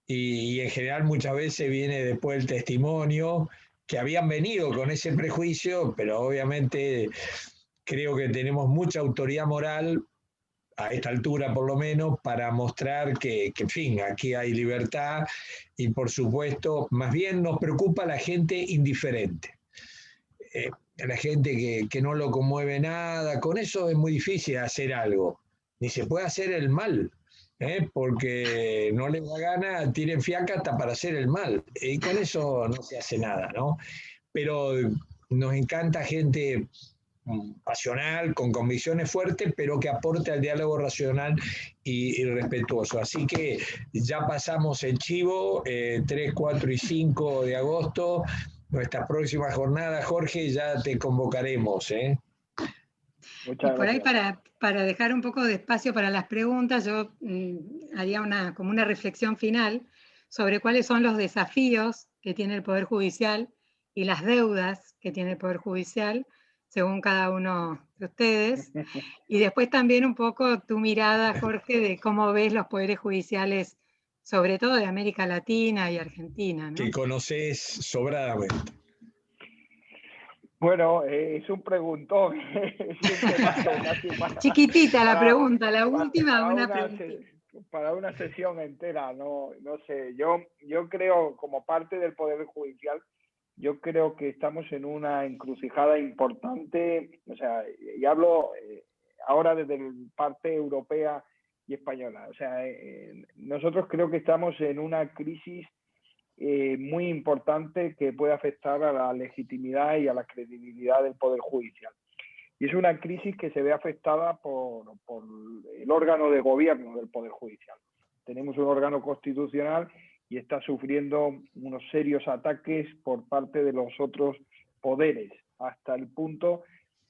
S3: y en general muchas veces viene después el testimonio que habían venido con ese prejuicio, pero obviamente creo que tenemos mucha autoridad moral a esta altura por lo menos, para mostrar que, en fin, aquí hay libertad y por supuesto, más bien nos preocupa la gente indiferente. La gente que no lo conmueve nada, con eso es muy difícil hacer algo, ni se puede hacer el mal, porque no les da gana, tienen fiaca hasta para hacer el mal, y con eso no se hace nada, ¿no? Pero nos encanta gente pasional, con convicciones fuertes, pero que aporte al diálogo racional y respetuoso. Así que ya pasamos el chivo, 3, 4 y 5 de agosto, nuestra próxima jornada, Jorge, ya te convocaremos.
S2: Y por ahí para dejar un poco de espacio para las preguntas, yo haría como una reflexión final sobre cuáles son los desafíos que tiene el Poder Judicial y las deudas que tiene el Poder Judicial, según cada uno de ustedes. Y después también un poco tu mirada, Jorge, de cómo ves los poderes judiciales, sobre todo de América Latina y Argentina, ¿no?
S3: Que conoces sobradamente.
S4: Bueno, es un preguntón. Es un temazo, casi
S2: chiquitita la pregunta, la última,
S4: para una sesión entera, no sé. Yo creo, como parte del Poder Judicial, yo creo que estamos en una encrucijada importante, o sea, y hablo ahora desde la parte europea y española. O sea, nosotros creo que estamos en una crisis muy importante que puede afectar a la legitimidad y a la credibilidad del Poder Judicial. Y es una crisis que se ve afectada por el órgano de gobierno del Poder Judicial. Tenemos un órgano constitucional y está sufriendo unos serios ataques por parte de los otros poderes, hasta el punto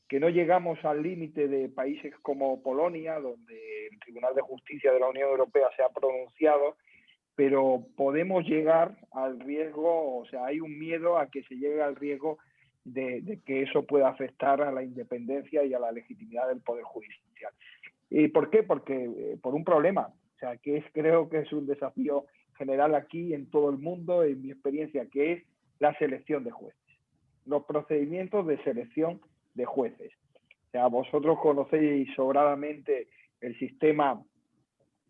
S4: que no llegamos al límite de países como Polonia, donde el Tribunal de Justicia de la Unión Europea se ha pronunciado, pero podemos llegar al riesgo, o sea, hay un miedo a que se llegue al riesgo de que eso pueda afectar a la independencia y a la legitimidad del Poder Judicial. ¿Y por qué? Porque por un problema, o sea, creo que es un desafío general aquí en todo el mundo, en mi experiencia, que es la selección de jueces, los procedimientos de selección de jueces. O sea, vosotros conocéis sobradamente el sistema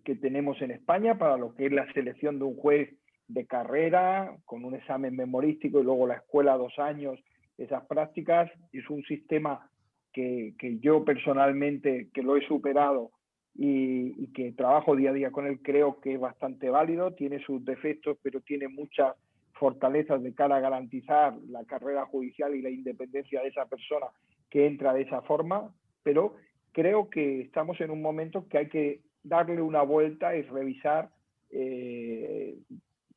S4: que tenemos en España para lo que es la selección de un juez de carrera, con un examen memorístico y luego la escuela 2 años, esas prácticas. Es un sistema que yo personalmente, que lo he superado y que trabajo día a día con él, creo que es bastante válido, tiene sus defectos, pero tiene muchas fortalezas de cara a garantizar la carrera judicial y la independencia de esa persona que entra de esa forma, pero creo que estamos en un momento que hay que darle una vuelta y revisar,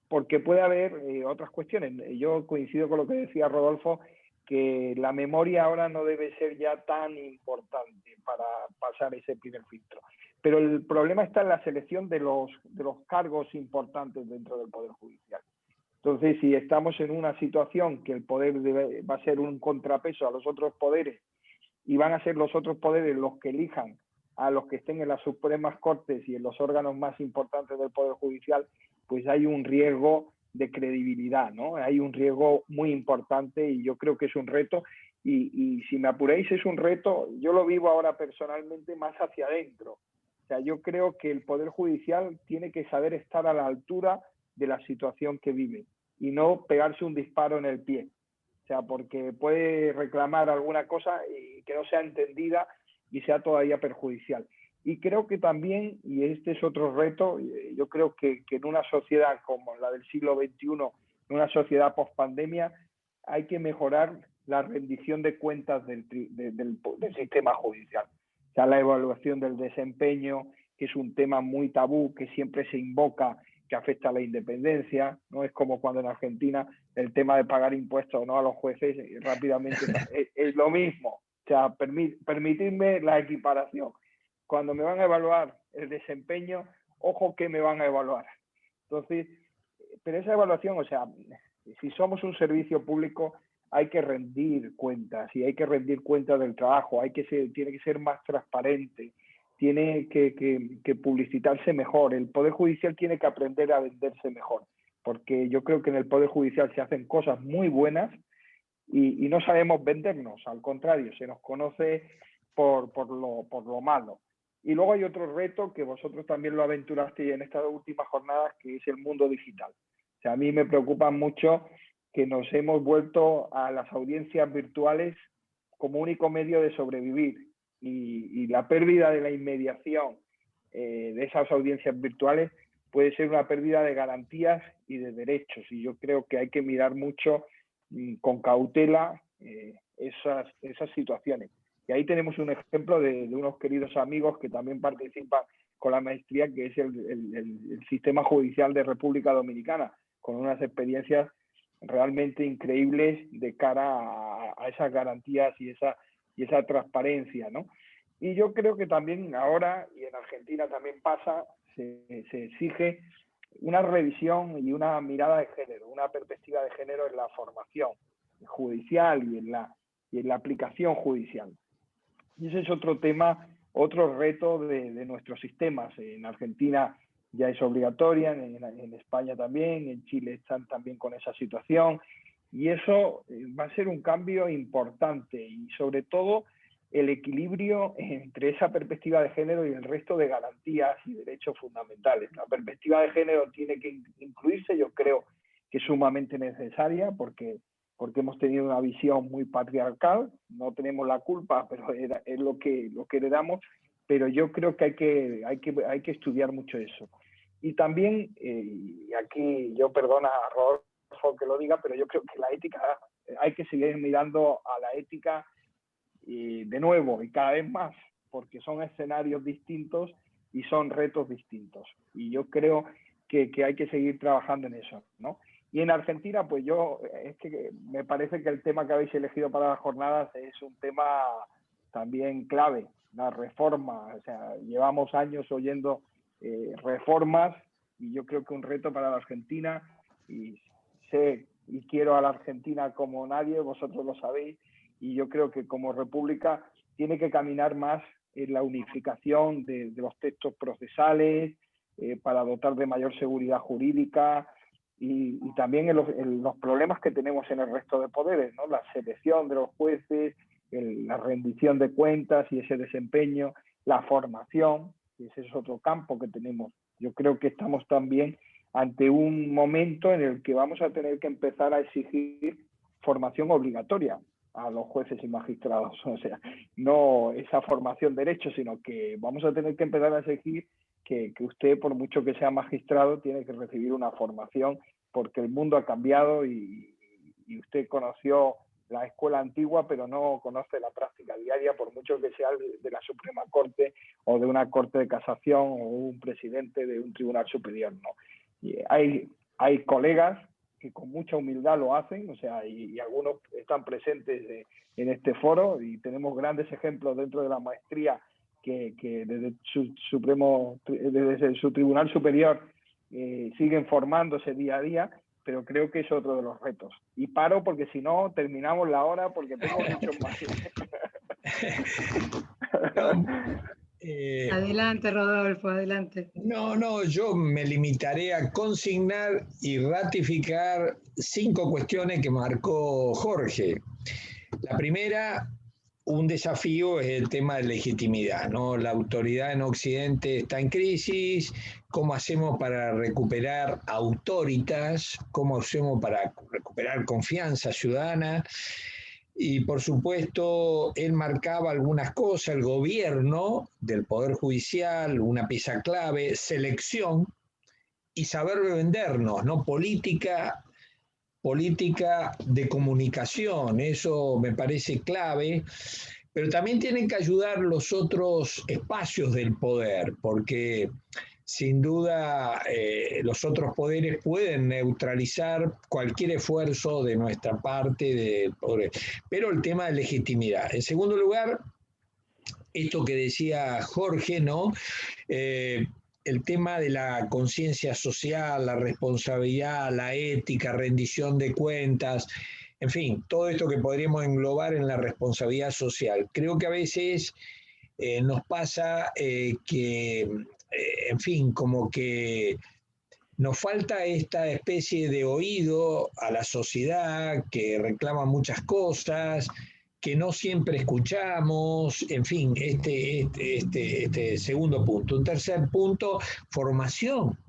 S4: porque puede haber otras cuestiones. Yo coincido con lo que decía Rodolfo, que la memoria ahora no debe ser ya tan importante para pasar ese primer filtro. Pero el problema está en la selección de los cargos importantes dentro del Poder Judicial. Entonces, si estamos en una situación que el poder va a ser un contrapeso a los otros poderes y van a ser los otros poderes los que elijan a los que estén en las Supremas Cortes y en los órganos más importantes del Poder Judicial, pues hay un riesgo de credibilidad, ¿no? Hay un riesgo muy importante y yo creo que es un reto. Y si me apuráis, es un reto, yo lo vivo ahora personalmente más hacia adentro. O sea, yo creo que el Poder Judicial tiene que saber estar a la altura de la situación que vive y no pegarse un disparo en el pie. O sea, porque puede reclamar alguna cosa y que no sea entendida y sea todavía perjudicial. Y creo que también, y este es otro reto, yo creo que en una sociedad como la del siglo XXI, en una sociedad post-pandemia, hay que mejorar la rendición de cuentas del sistema judicial. O sea, la evaluación del desempeño, que es un tema muy tabú, que siempre se invoca, que afecta a la independencia, no es como cuando en Argentina el tema de pagar impuestos o no a los jueces rápidamente es lo mismo. O sea, permitidme la equiparación. Cuando me van a evaluar el desempeño, ojo que me van a evaluar. Entonces, pero esa evaluación, o sea, si somos un servicio público, hay que rendir cuentas y hay que rendir cuentas del trabajo, tiene que ser más transparente, tiene que publicitarse mejor. El Poder Judicial tiene que aprender a venderse mejor, porque yo creo que en el Poder Judicial se hacen cosas muy buenas y no sabemos vendernos, al contrario, se nos conoce por lo malo. Y luego hay otro reto que vosotros también lo aventurasteis en estas últimas jornadas, que es el mundo digital. O sea, a mí me preocupa mucho que nos hemos vuelto a las audiencias virtuales como único medio de sobrevivir y la pérdida de la inmediación de esas audiencias virtuales puede ser una pérdida de garantías y de derechos. Y yo creo que hay que mirar mucho con cautela esas situaciones. Y ahí tenemos un ejemplo de unos queridos amigos que también participan con la maestría, que es el sistema judicial de República Dominicana, con unas experiencias realmente increíbles de cara a esas garantías y esa transparencia, ¿no? Y yo creo que también ahora, y en Argentina también pasa, se exige una revisión y una mirada de género, una perspectiva de género en la formación judicial y en la aplicación judicial. Y ese es otro tema, otro reto de nuestros sistemas. En Argentina ya es obligatoria, en España también, en Chile están también con esa situación. Y eso va a ser un cambio importante y sobre todo el equilibrio entre esa perspectiva de género y el resto de garantías y derechos fundamentales. La perspectiva de género tiene que incluirse, yo creo que es sumamente necesaria porque hemos tenido una visión muy patriarcal, no tenemos la culpa, pero es lo que heredamos, pero yo creo que hay que estudiar mucho eso. Y también, y aquí yo perdona a Rodolfo que lo diga, pero yo creo que la ética, hay que seguir mirando a la ética de nuevo y cada vez más, porque son escenarios distintos y son retos distintos. Y yo creo que hay que seguir trabajando en eso, ¿no? Y en Argentina, pues es que me parece que el tema que habéis elegido para las jornadas es un tema también clave, la reforma. O sea, llevamos años oyendo reformas y yo creo que un reto para la Argentina, y sé y quiero a la Argentina como nadie, vosotros lo sabéis, y yo creo que como república tiene que caminar más la unificación de los textos procesales, para dotar de mayor seguridad jurídica, y también en los problemas que tenemos en el resto de poderes, ¿no? La selección de los jueces, la rendición de cuentas y ese desempeño, la formación, y ese es otro campo que tenemos. Yo creo que estamos también ante un momento en el que vamos a tener que empezar a exigir formación obligatoria a los jueces y magistrados. O sea, no esa formación de derecho, sino que vamos a tener que empezar a exigir que usted, por mucho que sea magistrado, tiene que recibir una formación, porque el mundo ha cambiado y usted conoció la escuela antigua, pero no conoce la práctica diaria, por mucho que sea de la Suprema Corte o de una Corte de Casación o un presidente de un tribunal superior, ¿no? Y hay colegas que con mucha humildad lo hacen, o sea, y algunos están presentes en este foro, y tenemos grandes ejemplos dentro de la maestría que desde su tribunal superior siguen formándose día a día, pero creo que es otro de los retos. Y paro porque si no, terminamos la hora, porque tengo muchos más.
S2: Adelante, Rodolfo, adelante.
S3: No, yo me limitaré a consignar y ratificar 5 cuestiones que marcó Jorge. La primera, un desafío, es el tema de legitimidad, ¿no? La autoridad en Occidente está en crisis. ¿Cómo hacemos para recuperar autoritas? ¿Cómo hacemos para recuperar confianza ciudadana? Y por supuesto, él marcaba algunas cosas, el gobierno del Poder Judicial, una pieza clave, selección y saber vendernos, ¿no? Política de comunicación, eso me parece clave, pero también tienen que ayudar los otros espacios del poder, porque sin duda los otros poderes pueden neutralizar cualquier esfuerzo de nuestra parte del poder. Pero el tema de legitimidad. En segundo lugar, esto que decía Jorge, ¿no? El tema de la conciencia social, la responsabilidad, la ética, rendición de cuentas, en fin, todo esto que podríamos englobar en la responsabilidad social. Creo que a veces nos pasa que, en fin, como que nos falta esta especie de oído a la sociedad que reclama muchas cosas, que no siempre escuchamos, en fin, este segundo punto. Un tercer punto, formación.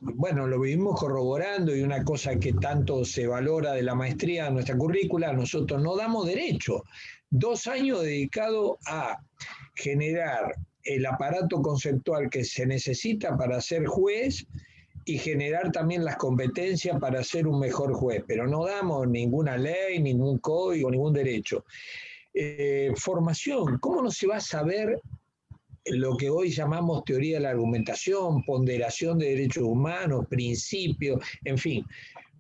S3: Bueno, lo vivimos corroborando, y una cosa que tanto se valora de la maestría de nuestra currícula, nosotros no damos derecho. 2 años dedicados a generar el aparato conceptual que se necesita para ser juez y generar también las competencias para ser un mejor juez, pero no damos ninguna ley, ningún código, ningún derecho. Formación, ¿cómo no se va a saber lo que hoy llamamos teoría de la argumentación, ponderación de derechos humanos, principios, en fin?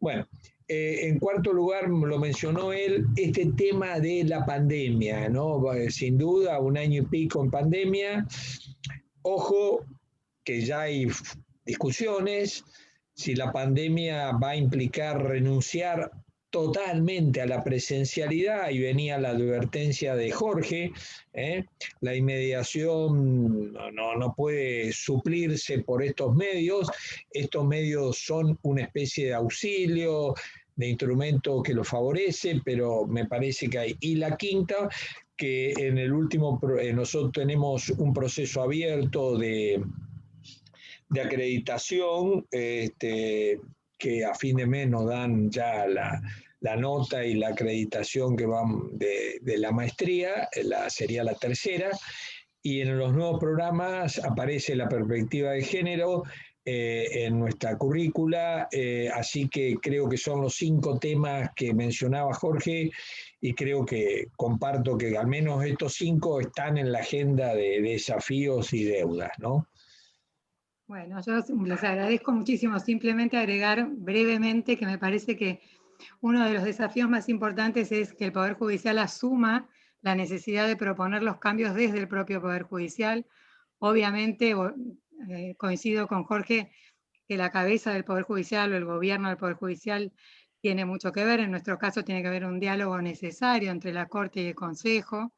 S3: Bueno, en cuarto lugar, lo mencionó él, este tema de la pandemia, ¿no? Sin duda, 1 año y pico en pandemia. Ojo, que ya hay discusiones si la pandemia va a implicar renunciar totalmente a la presencialidad, y venía la advertencia de Jorge, la inmediación no puede suplirse por estos medios son una especie de auxilio, de instrumento que lo favorece, pero me parece que hay. Y la quinta, que en el último, nosotros tenemos un proceso abierto de acreditación, que a fin de mes nos dan ya la nota y la acreditación que van de la maestría, sería la tercera, y en los nuevos programas aparece la perspectiva de género en nuestra currícula, así que creo que son los 5 temas que mencionaba Jorge, y creo que comparto que al menos estos 5 están en la agenda de desafíos y deudas, ¿no?
S2: Bueno, yo les agradezco muchísimo. Simplemente agregar brevemente que me parece que uno de los desafíos más importantes es que el Poder Judicial asuma la necesidad de proponer los cambios desde el propio Poder Judicial. Obviamente, coincido con Jorge que la cabeza del Poder Judicial o el gobierno del Poder Judicial tiene mucho que ver. En nuestro caso tiene que haber un diálogo necesario entre la Corte y el Consejo,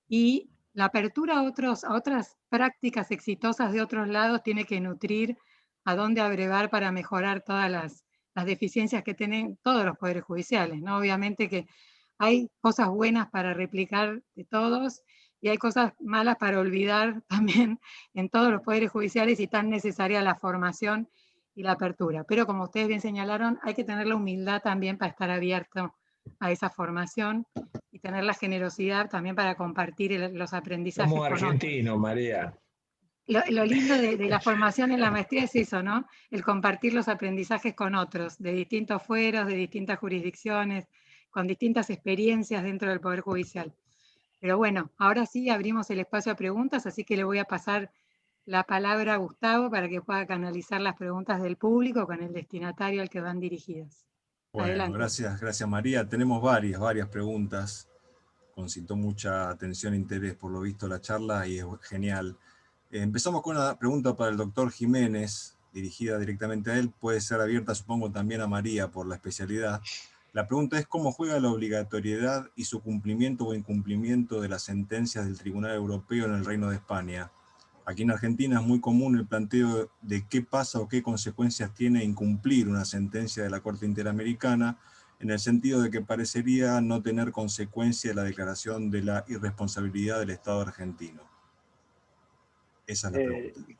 S2: y la apertura a otras prácticas exitosas de otros lados tiene que nutrir a dónde abrevar para mejorar todas las deficiencias que tienen todos los poderes judiciales, ¿no? Obviamente que hay cosas buenas para replicar de todos y hay cosas malas para olvidar también en todos los poderes judiciales, y tan necesaria la formación y la apertura. Pero como ustedes bien señalaron, hay que tener la humildad también para estar abierto a esa formación y tener la generosidad también para compartir los aprendizajes
S3: Somos
S2: con otros.
S3: argentinos, María.
S2: Lo lindo de la formación en la maestría es eso, ¿no? El compartir los aprendizajes con otros, de distintos fueros, de distintas jurisdicciones, con distintas experiencias dentro del Poder Judicial. Pero bueno, ahora sí abrimos el espacio a preguntas, así que le voy a pasar la palabra a Gustavo para que pueda canalizar las preguntas del público con el destinatario al que van dirigidas.
S1: Bueno,
S2: Adelante.
S1: gracias María. Tenemos varias preguntas. Concitó mucha atención e interés por lo visto la charla y es genial. Empezamos con una pregunta para el doctor Jiménez, dirigida directamente a él. Puede ser abierta, supongo, también a María por la especialidad. La pregunta es: ¿cómo juega la obligatoriedad y su cumplimiento o incumplimiento de las sentencias del Tribunal Europeo en el Reino de España? Aquí en Argentina es muy común el planteo de qué pasa o qué consecuencias tiene incumplir una sentencia de la Corte Interamericana, en el sentido de que parecería no tener consecuencia la declaración de la irresponsabilidad del Estado argentino. Esa es la pregunta.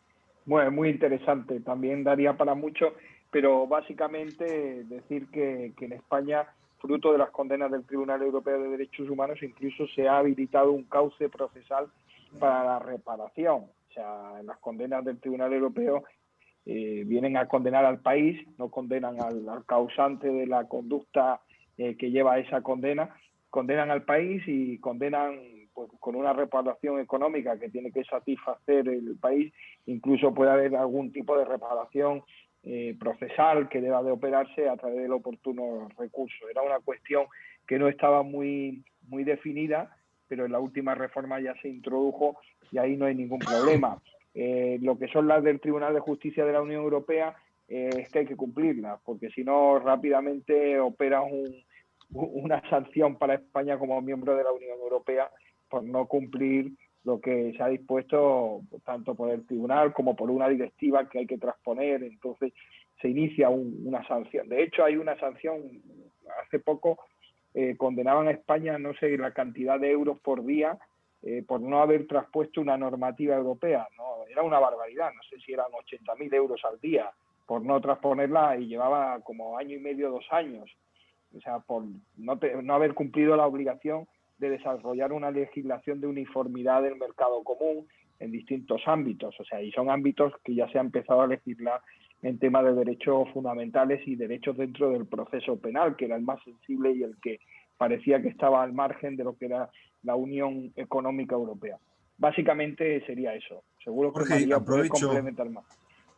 S4: Bueno, muy interesante, también daría para mucho, pero básicamente decir que en España, fruto de las condenas del Tribunal Europeo de Derechos Humanos, incluso se ha habilitado un cauce procesal para la reparación. O sea, las condenas del Tribunal Europeo vienen a condenar al país, no condenan al causante de la conducta que lleva a esa condena, condenan al país y condenan pues, con una reparación económica que tiene que satisfacer el país. Incluso puede haber algún tipo de reparación procesal que deba de operarse a través del oportuno recurso. Era una cuestión que no estaba muy definida, pero en la última reforma ya se introdujo y ahí no hay ningún problema. Lo que son las del Tribunal de Justicia de la Unión Europea es que hay que cumplirlas, porque si no rápidamente opera una sanción para España como miembro de la Unión Europea por no cumplir lo que se ha dispuesto tanto por el tribunal como por una directiva que hay que transponer. Entonces se inicia una sanción. De hecho, hay una sanción, hace poco condenaban a España, no sé la cantidad de euros por día, por no haber traspuesto una normativa europea. No, era una barbaridad, no sé si eran 80.000 euros al día por no transponerla, y llevaba como año y medio, 2 años. O sea, por no haber cumplido la obligación de desarrollar una legislación de uniformidad del mercado común en distintos ámbitos. O sea, y son ámbitos que ya se ha empezado a legislar en temas de derechos fundamentales y derechos dentro del proceso penal, que era el más sensible y el que parecía que estaba al margen de lo que era la Unión Económica Europea. Básicamente sería eso. Seguro que
S1: Jorge,
S4: María puede
S1: aprovecho,
S4: complementar más.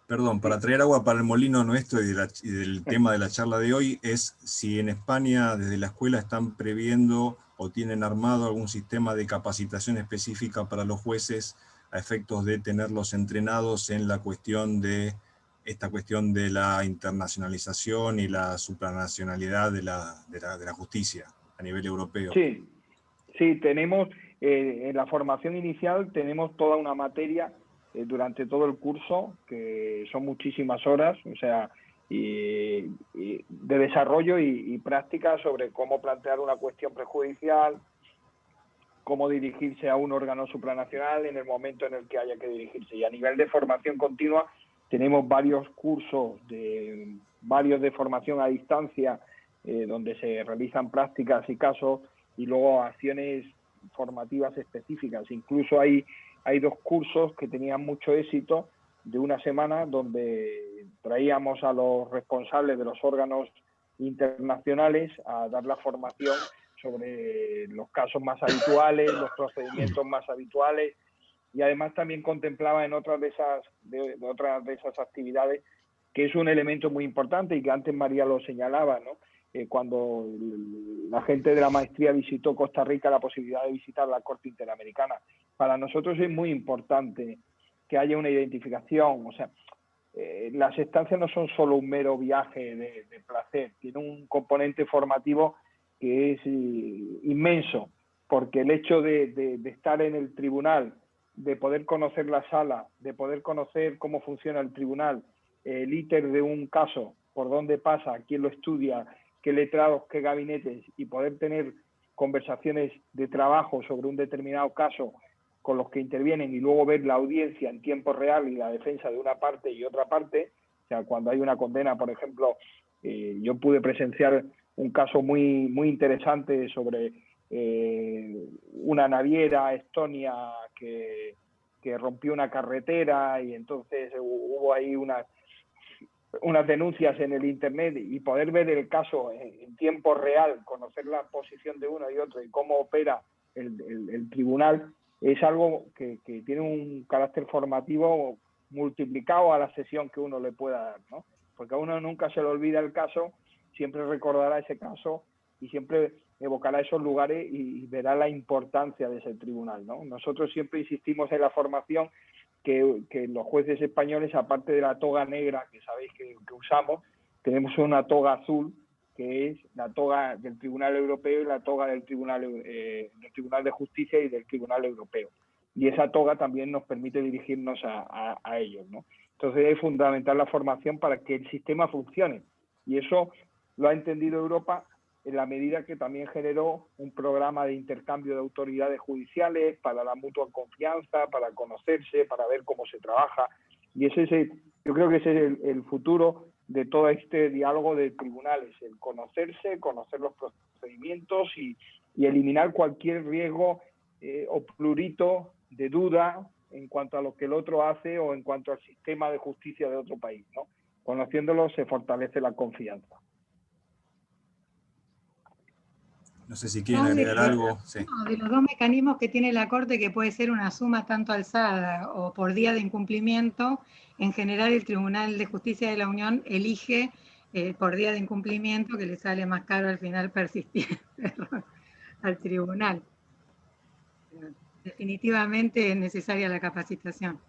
S1: perdón, para traer agua para el molino nuestro y del tema de la charla de hoy, es si en España desde la escuela están previendo o tienen armado algún sistema de capacitación específica para los jueces a efectos de tenerlos entrenados en la cuestión de esta cuestión de la internacionalización y la supranacionalidad de la justicia a nivel europeo.
S4: Sí, tenemos en la formación inicial tenemos toda una materia durante todo el curso, que son muchísimas horas, o sea, de desarrollo y práctica sobre cómo plantear una cuestión prejudicial, cómo dirigirse a un órgano supranacional en el momento en el que haya que dirigirse. Y a nivel de formación continua tenemos varios cursos, varios de formación a distancia, donde se realizan prácticas y casos, y luego acciones formativas específicas. Incluso hay 2 cursos que tenían mucho éxito de una semana, donde traíamos a los responsables de los órganos internacionales a dar la formación sobre los casos más habituales, los procedimientos más habituales, y además también contemplaba en otras de esas actividades, que es un elemento muy importante y que antes María lo señalaba, ¿no? Cuando la gente de la maestría visitó Costa Rica, la posibilidad de visitar la Corte Interamericana. Para nosotros es muy importante que haya una identificación. O sea, las estancias no son solo un mero viaje de placer, tiene un componente formativo que es inmenso, porque el hecho de estar en el tribunal, de poder conocer la sala, de poder conocer cómo funciona el tribunal, el íter de un caso, por dónde pasa, quién lo estudia, qué letrados, qué gabinetes, y poder tener conversaciones de trabajo sobre un determinado caso con los que intervienen y luego ver la audiencia en tiempo real y la defensa de una parte y otra parte. O sea, cuando hay una condena, por ejemplo, yo pude presenciar un caso muy interesante sobre una naviera estonia que rompió una carretera, y entonces hubo ahí unas denuncias en el internet, y poder ver el caso en tiempo real, conocer la posición de uno y otro y cómo opera el tribunal, es algo que tiene un carácter formativo multiplicado a la sesión que uno le pueda dar, ¿no? Porque a uno nunca se le olvida el caso, siempre recordará ese caso y siempre evocará esos lugares y verá la importancia de ese tribunal, ¿no? Nosotros siempre insistimos en la formación que los jueces españoles, aparte de la toga negra que sabéis que usamos, tenemos una toga azul, que es la toga del Tribunal Europeo y la toga del Tribunal de Justicia y del Tribunal Europeo. Y esa toga también nos permite dirigirnos a ellos, ¿no? Entonces es fundamental la formación para que el sistema funcione. Y eso lo ha entendido Europa en la medida que también generó un programa de intercambio de autoridades judiciales para la mutua confianza, para conocerse, para ver cómo se trabaja. Y yo creo que ese es el futuro de todo este diálogo de tribunales, el conocerse, conocer los procedimientos y eliminar cualquier riesgo o plurito de duda en cuanto a lo que el otro hace o en cuanto al sistema de justicia de otro país, ¿no? Conociéndolo se fortalece la confianza.
S1: No sé si quieren agregar algo. Sí.
S2: No, de los dos mecanismos que tiene la Corte, que puede ser una suma tanto alzada o por día de incumplimiento, en general el Tribunal de Justicia de la Unión elige por día de incumplimiento, que le sale más caro al final persistir al tribunal. Definitivamente es necesaria la capacitación.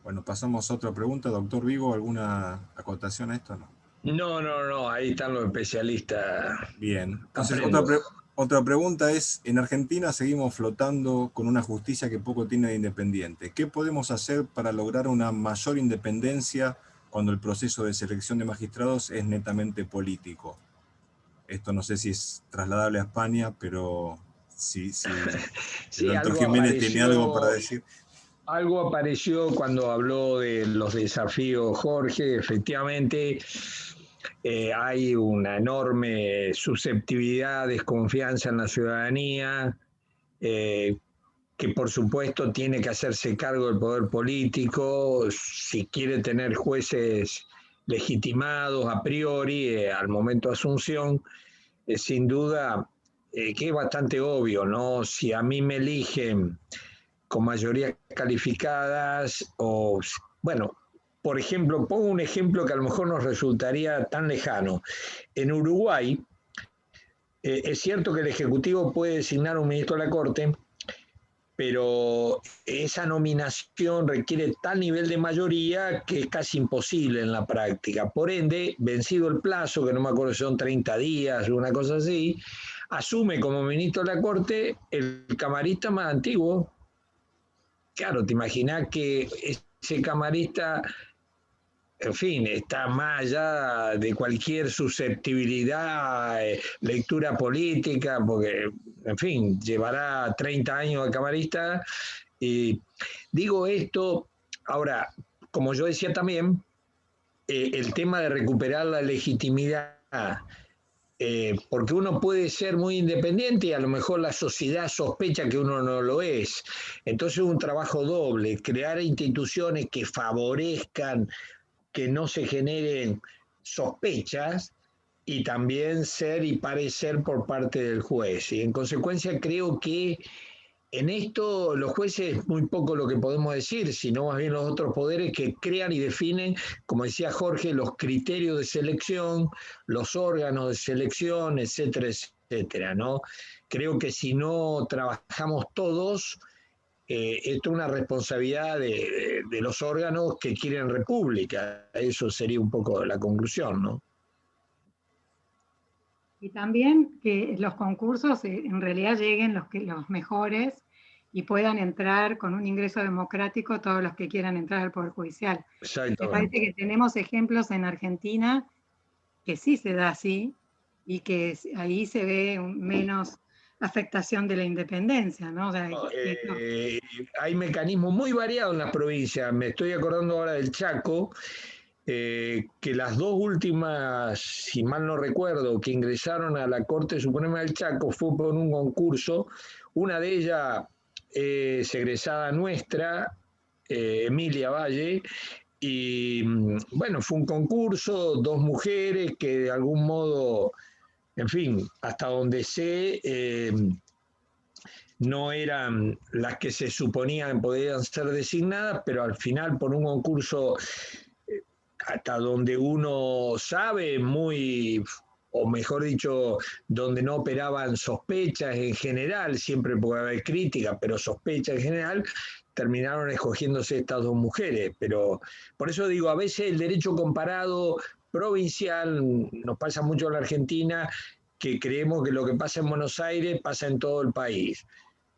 S1: Bueno, pasamos a otra pregunta. Doctor Vigo, ¿alguna acotación a esto?
S3: No, ahí están los especialistas.
S1: Bien, entonces
S3: Aprendo.
S1: otra pregunta es, en Argentina seguimos flotando con una justicia que poco tiene de independiente. ¿Qué podemos hacer para lograr una mayor independencia cuando el proceso de selección de magistrados es netamente político? Esto no sé si es trasladable a España, pero si
S3: Sí,
S1: el doctor Jiménez tiene algo para decir.
S3: Algo apareció cuando habló de los desafíos Jorge. Efectivamente, hay una enorme susceptibilidad, desconfianza en la ciudadanía, que por supuesto tiene que hacerse cargo del poder político si quiere tener jueces legitimados a priori al momento de asunción. Sin duda que es bastante obvio, ¿no? Si a mí me eligen con mayorías calificadas o, bueno, por ejemplo, pongo un ejemplo que a lo mejor nos resultaría tan lejano. En Uruguay, es cierto que el Ejecutivo puede designar un ministro de la Corte, pero esa nominación requiere tal nivel de mayoría que es casi imposible en la práctica. Por ende, vencido el plazo, que no me acuerdo si son 30 días o una cosa así, asume como ministro de la Corte el camarista más antiguo. Claro, te imaginas que ese camarista, en fin, está más allá de cualquier susceptibilidad, lectura política, porque, en fin, llevará 30 años de camarista. Y digo esto, ahora, como yo decía también, el tema de recuperar la legitimidad, porque uno puede ser muy independiente y a lo mejor la sociedad sospecha que uno no lo es. Entonces es un trabajo doble, crear instituciones que favorezcan que no se generen sospechas y también ser y parecer por parte del juez. Y en consecuencia creo que en esto los jueces muy poco lo que podemos decir, sino más bien los otros poderes que crean y definen, como decía Jorge, los criterios de selección, los órganos de selección, etcétera, etcétera, ¿no? Creo que si no trabajamos todos, esto es una responsabilidad de los órganos que quieren república. Eso sería un poco la conclusión, ¿no?
S2: Y también que los concursos en realidad lleguen los mejores y puedan entrar con un ingreso democrático todos los que quieran entrar al Poder Judicial. Me parece que tenemos ejemplos en Argentina que sí se da así y que ahí se ve menos afectación de la independencia, ¿no? O sea,
S3: hay mecanismos muy variados en las provincias. Me estoy acordando ahora del Chaco, que las dos últimas, si mal no recuerdo, que ingresaron a la Corte Suprema del Chaco fue por un concurso. Una de ellas es egresada nuestra, Emilia Valle, y bueno, fue un concurso, dos mujeres que de algún modo, en fin, hasta donde sé, no eran las que se suponían podían ser designadas, pero al final por un concurso, hasta donde uno sabe, muy, o mejor dicho, donde no operaban sospechas en general, siempre puede haber crítica, pero sospechas en general, terminaron escogiéndose estas dos mujeres. Pero por eso digo, a veces el derecho comparado provincial, nos pasa mucho en la Argentina, que creemos que lo que pasa en Buenos Aires pasa en todo el país.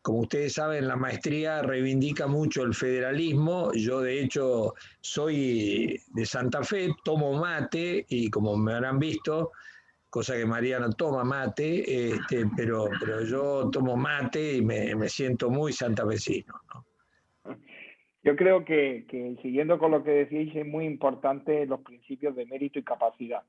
S3: Como ustedes saben, la maestría reivindica mucho el federalismo. Yo, de hecho, soy de Santa Fe, tomo mate, y como me habrán visto, cosa que María no toma mate, pero yo tomo mate y me siento muy santafesino, ¿no?
S4: Yo creo que siguiendo con lo que decís, es muy importante los principios de mérito y capacidad.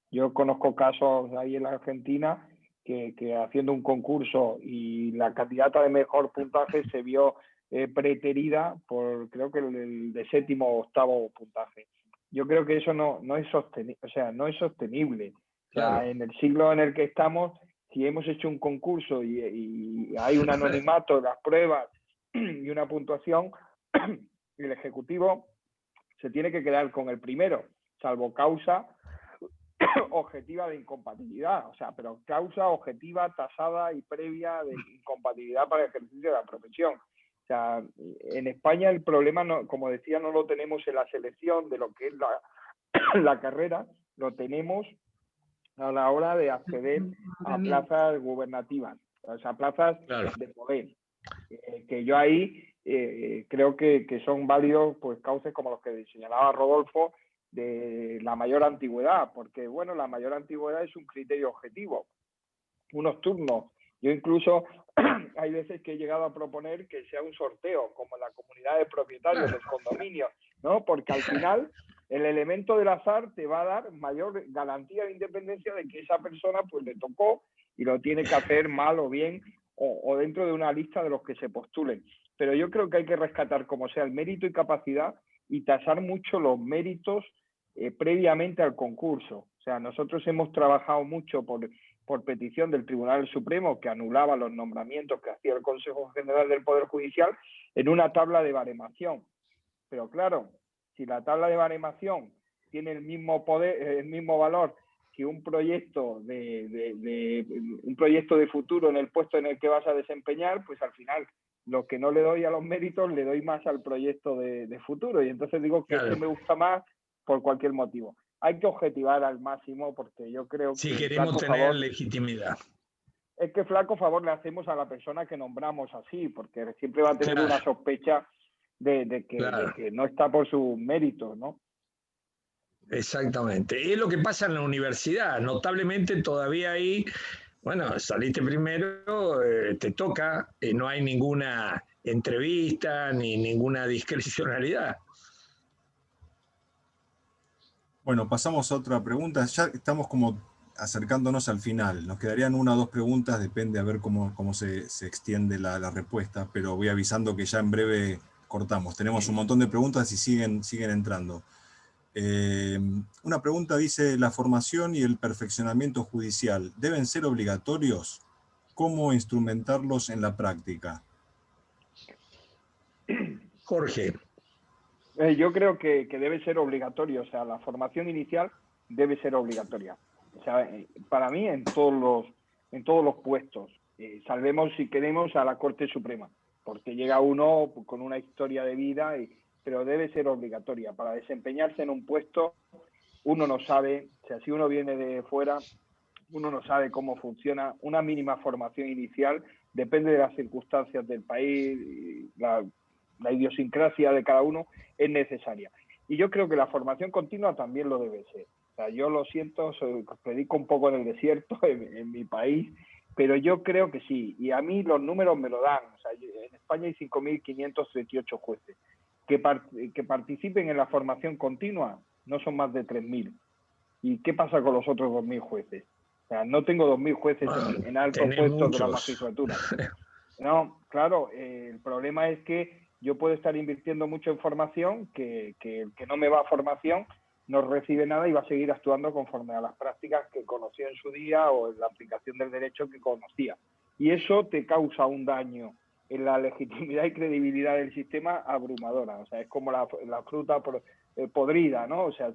S4: Yo conozco casos ahí en la Argentina que haciendo un concurso y la candidata de mejor puntaje se vio preterida por, creo que el de séptimo o octavo puntaje. Yo creo que eso no es sostenible, o sea, no es sostenible. Claro. O sea, en el siglo en el que estamos, si hemos hecho un concurso y hay un anonimato de las pruebas y una puntuación, el Ejecutivo se tiene que quedar con el primero, salvo causa objetiva de incompatibilidad, o sea, pero causa objetiva, tasada y previa de incompatibilidad para el ejercicio de la profesión. O sea, en España el problema, no, como decía, no lo tenemos en la selección de lo que es la carrera, lo tenemos a la hora de acceder a plazas gubernativas, o sea, plazas de poder. Que yo ahí creo que son válidos pues cauces como los que señalaba Rodolfo, de la mayor antigüedad, porque bueno, la mayor antigüedad es un criterio objetivo, unos turnos. Yo incluso hay veces que he llegado a proponer que sea un sorteo, como en la comunidad de propietarios del condominio, ¿no? Porque al final el elemento del azar te va a dar mayor garantía de independencia de que esa persona pues le tocó y lo tiene que hacer mal o bien, o dentro de una lista de los que se postulen. Pero yo creo que hay que rescatar como sea el mérito y capacidad y tasar mucho los méritos previamente al concurso. O sea, nosotros hemos trabajado mucho por petición del Tribunal Supremo, que anulaba los nombramientos que hacía el Consejo General del Poder Judicial, en una tabla de baremación. Pero claro, si la tabla de baremación tiene el mismo poder, el mismo valor que un proyecto de futuro en el puesto en el que vas a desempeñar, pues al final lo que no le doy a los méritos le doy más al proyecto de futuro. Y entonces digo que este me gusta más por cualquier motivo. Hay que objetivar al máximo porque yo creo que...
S3: Si queremos tener legitimidad.
S4: Es que flaco favor le hacemos a la persona que nombramos así, porque siempre va a tener una sospecha de que no está por sus méritos, ¿no?
S3: Exactamente. Es lo que pasa en la universidad. Notablemente todavía ahí, bueno, saliste primero, te toca, no hay ninguna entrevista ni ninguna discrecionalidad.
S1: Bueno, pasamos a otra pregunta. Ya estamos como acercándonos al final. Nos quedarían una o dos preguntas, depende a ver cómo se extiende la respuesta, pero voy avisando que ya en breve cortamos. Tenemos un montón de preguntas y siguen entrando. Una pregunta dice, ¿la formación y el perfeccionamiento judicial deben ser obligatorios? ¿Cómo instrumentarlos en la práctica?
S3: Jorge.
S4: Yo creo que debe ser obligatorio, o sea, la formación inicial debe ser obligatoria. O sea, para mí en todos los puestos, salvemos si queremos a la Corte Suprema. porque llega uno con una historia de vida, pero debe ser obligatoria. Para desempeñarse en un puesto, uno no sabe, o sea, si uno viene de fuera, uno no sabe cómo funciona. Una mínima formación inicial, depende de las circunstancias del país, la idiosincrasia de cada uno, es necesaria. Y yo creo que la formación continua también lo debe ser. O sea, yo lo siento, predico un poco en el desierto, en mi país, pero yo creo que sí. Y a mí los números me lo dan. O sea, en España hay 5.538 jueces. Que participen en la formación continua no son más de 3.000. ¿Y qué pasa con los otros 2.000 jueces? O sea, no tengo 2.000 jueces en altos puestos de la magistratura. No, claro, el problema es que yo puedo estar invirtiendo mucho en formación, que el que no me va a formación no recibe nada y va a seguir actuando conforme a las prácticas que conoció en su día o en la aplicación del derecho que conocía. Y eso te causa un daño en la legitimidad y credibilidad del sistema abrumadora. O sea, es como la fruta podrida, ¿no? O sea,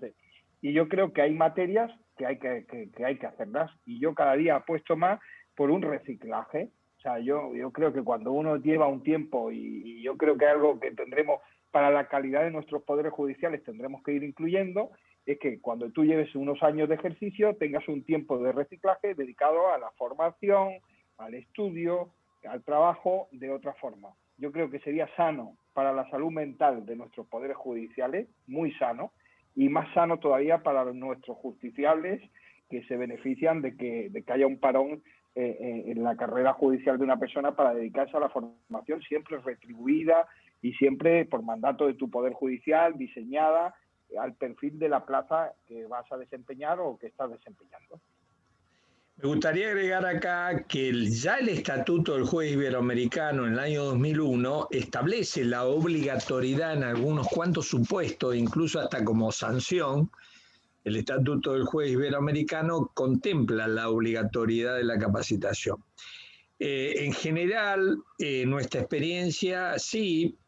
S4: y yo creo que hay materias que hay que hacerlas. Y yo cada día apuesto más por un reciclaje. O sea, yo creo que cuando uno lleva un tiempo, y yo creo que algo que tendremos para la calidad de nuestros poderes judiciales tendremos que ir incluyendo, es que cuando tú lleves unos años de ejercicio tengas un tiempo de reciclaje dedicado a la formación, al estudio, al trabajo de otra forma. Yo creo que sería sano para la salud mental de nuestros poderes judiciales, muy sano, y más sano todavía para nuestros justiciables que se benefician de que haya un parón en la carrera judicial de una persona para dedicarse a la formación siempre retribuida y siempre por mandato de tu poder judicial, diseñada al perfil de la plaza que vas a desempeñar o que estás desempeñando.
S3: Me gustaría agregar acá que ya el Estatuto del Juez Iberoamericano en el año 2001 establece la obligatoriedad en algunos cuantos supuestos, incluso hasta como sanción. El Estatuto del Juez Iberoamericano contempla la obligatoriedad de la capacitación. En general, nuestra experiencia, sí,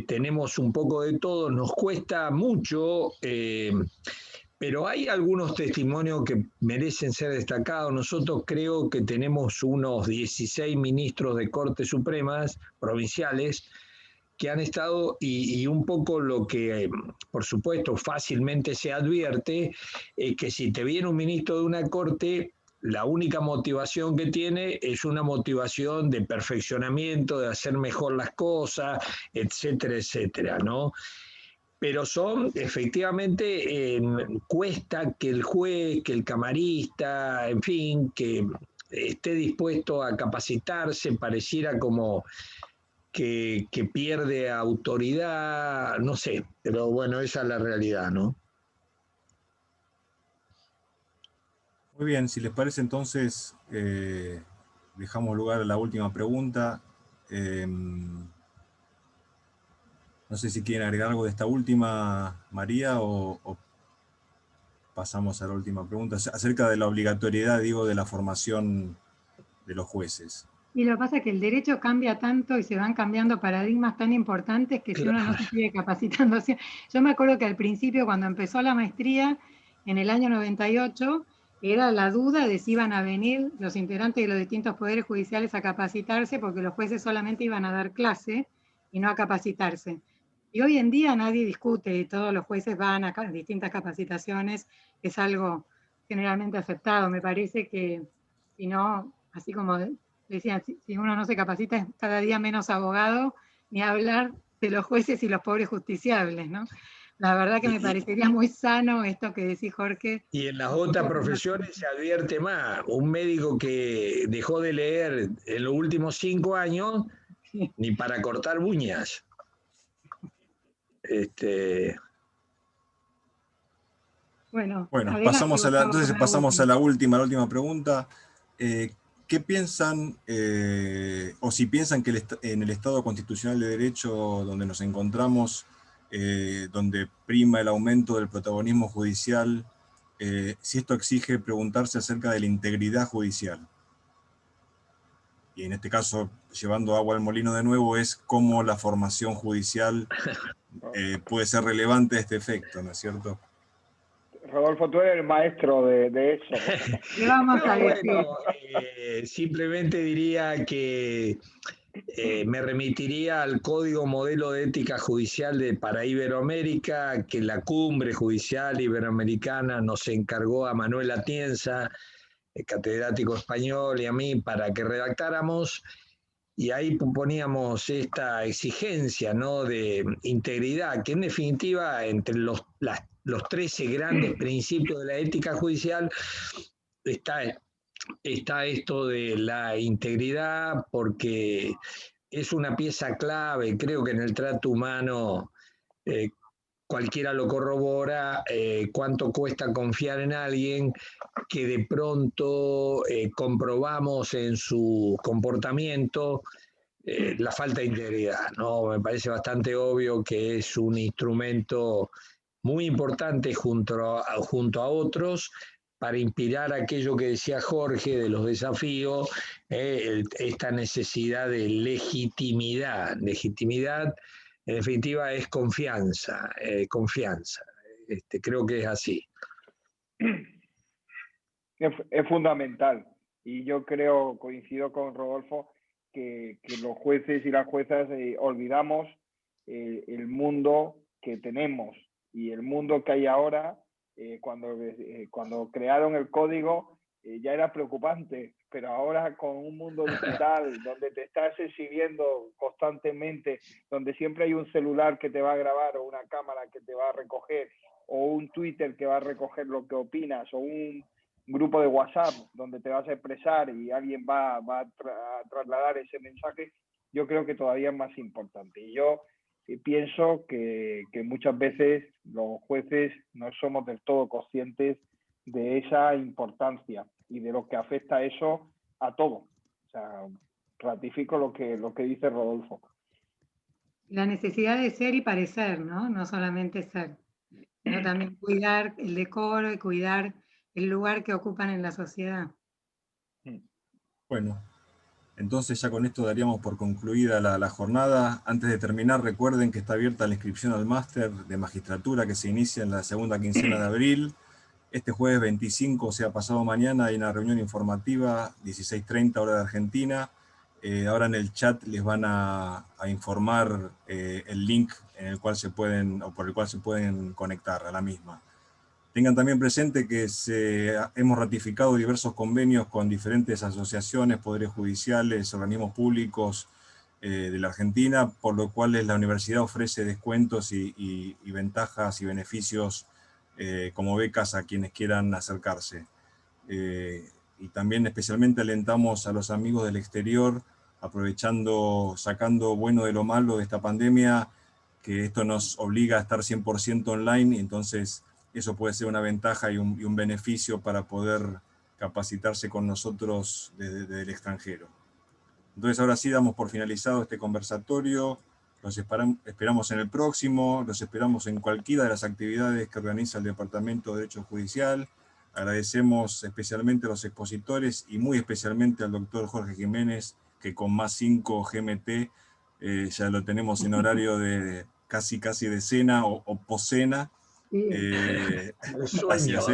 S3: tenemos un poco de todo, nos cuesta mucho, pero hay algunos testimonios que merecen ser destacados. Nosotros creo que tenemos unos 16 ministros de Cortes Supremas provinciales que han estado, y un poco lo que, por supuesto, fácilmente se advierte, que si te viene un ministro de una corte, la única motivación que tiene es una motivación de perfeccionamiento, de hacer mejor las cosas, etcétera, etcétera, ¿no? Pero son, efectivamente, cuesta que el juez, que el camarista, en fin, que esté dispuesto a capacitarse, pareciera como que pierde autoridad, no sé, pero bueno, esa es la realidad, ¿no?
S1: Muy bien, si les parece entonces, dejamos lugar a la última pregunta. No sé si quieren agregar algo de esta última, María, o pasamos a la última pregunta, acerca de la obligatoriedad, digo, de la formación de los jueces.
S2: Y lo que pasa es que el derecho cambia tanto y se van cambiando paradigmas tan importantes que si uno no se sigue capacitando. Yo me acuerdo que al principio, cuando empezó la maestría, en el año 98, era la duda de si iban a venir los integrantes de los distintos poderes judiciales a capacitarse, porque los jueces solamente iban a dar clase y no a capacitarse. Y hoy en día nadie discute, y todos los jueces van a distintas capacitaciones, es algo generalmente aceptado. Me parece que, si no, así como decían, si uno no se capacita es cada día menos abogado, ni hablar de los jueces y los pobres justiciables, ¿no? La verdad que me parecería muy sano esto que decís, Jorge.
S3: Y en las otras profesiones se advierte más. Un médico que dejó de leer en los últimos 5 años, sí, ni para cortar uñas.
S2: Bueno,
S1: entonces pasamos a la última pregunta. ¿Qué piensan, o si piensan que en el Estado constitucional de derecho donde nos encontramos, donde prima el aumento del protagonismo judicial, si esto exige preguntarse acerca de la integridad judicial? Y en este caso, llevando agua al molino de nuevo, es cómo la formación judicial puede ser relevante a este efecto, ¿no es cierto?
S4: Rodolfo, tú eres el maestro de eso.
S2: ¿Qué vamos a decir?
S3: Bueno, simplemente diría que me remitiría al Código Modelo de Ética Judicial para Iberoamérica, que la Cumbre Judicial Iberoamericana nos encargó a Manuel Atienza, catedrático español, y a mí para que redactáramos, y ahí poníamos esta exigencia, ¿no?, de integridad, que en definitiva entre los 13 grandes principios de la ética judicial está esto de la integridad, porque es una pieza clave. Creo que en el trato humano cualquiera lo corrobora, cuánto cuesta confiar en alguien que de pronto comprobamos en su comportamiento la falta de integridad, ¿no? Me parece bastante obvio que es un instrumento muy importante junto a otros para inspirar aquello que decía Jorge de los desafíos, esta necesidad de legitimidad. Legitimidad, en definitiva, es confianza. Creo que es así.
S4: Es fundamental. Y yo creo, coincido con Rodolfo, que los jueces y las juezas olvidamos el mundo que tenemos y el mundo que hay ahora. Cuando crearon el código ya era preocupante, pero ahora con un mundo digital donde te estás exhibiendo constantemente, donde siempre hay un celular que te va a grabar o una cámara que te va a recoger o un Twitter que va a recoger lo que opinas o un grupo de WhatsApp donde te vas a expresar y alguien va a trasladar ese mensaje, yo creo que todavía es más importante. Y yo pienso que muchas veces los jueces no somos del todo conscientes de esa importancia y de lo que afecta eso a todo. O sea, ratifico lo que dice Rodolfo.
S2: La necesidad de ser y parecer, ¿no? No solamente ser, sino también cuidar el decoro y cuidar el lugar que ocupan en la sociedad.
S1: Bueno, entonces ya con esto daríamos por concluida la jornada. Antes de terminar, recuerden que está abierta la inscripción al máster de magistratura que se inicia en la segunda quincena de abril. Este jueves 25, o sea, pasado mañana, hay una reunión informativa, 16:30 hora de Argentina. Ahora en el chat les van a informar el link en el cual por el cual se pueden conectar a la misma. Tengan también presente que hemos ratificado diversos convenios con diferentes asociaciones, poderes judiciales, organismos públicos de la Argentina, por lo cual la universidad ofrece descuentos y ventajas y beneficios como becas a quienes quieran acercarse. Y también especialmente alentamos a los amigos del exterior, sacando bueno de lo malo de esta pandemia, que esto nos obliga a estar 100% online, y entonces eso puede ser una ventaja y un beneficio para poder capacitarse con nosotros desde el extranjero. Entonces ahora sí damos por finalizado este conversatorio. Los esperamos en el próximo, los esperamos en cualquiera de las actividades que organiza el Departamento de Derecho Judicial. Agradecemos especialmente a los expositores y muy especialmente al doctor Jorge Jiménez, que con +5 GMT ya lo tenemos en horario de casi de cena o poscena.
S2: Sí.
S1: Gracias,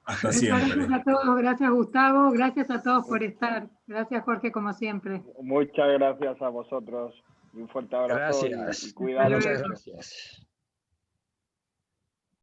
S1: hasta siempre.
S2: Gracias a todos, gracias Gustavo, gracias a todos por estar. Gracias Jorge, como siempre.
S4: Muchas gracias a vosotros y un fuerte abrazo.
S3: Gracias.
S4: Y cuidado.
S3: Muchas gracias.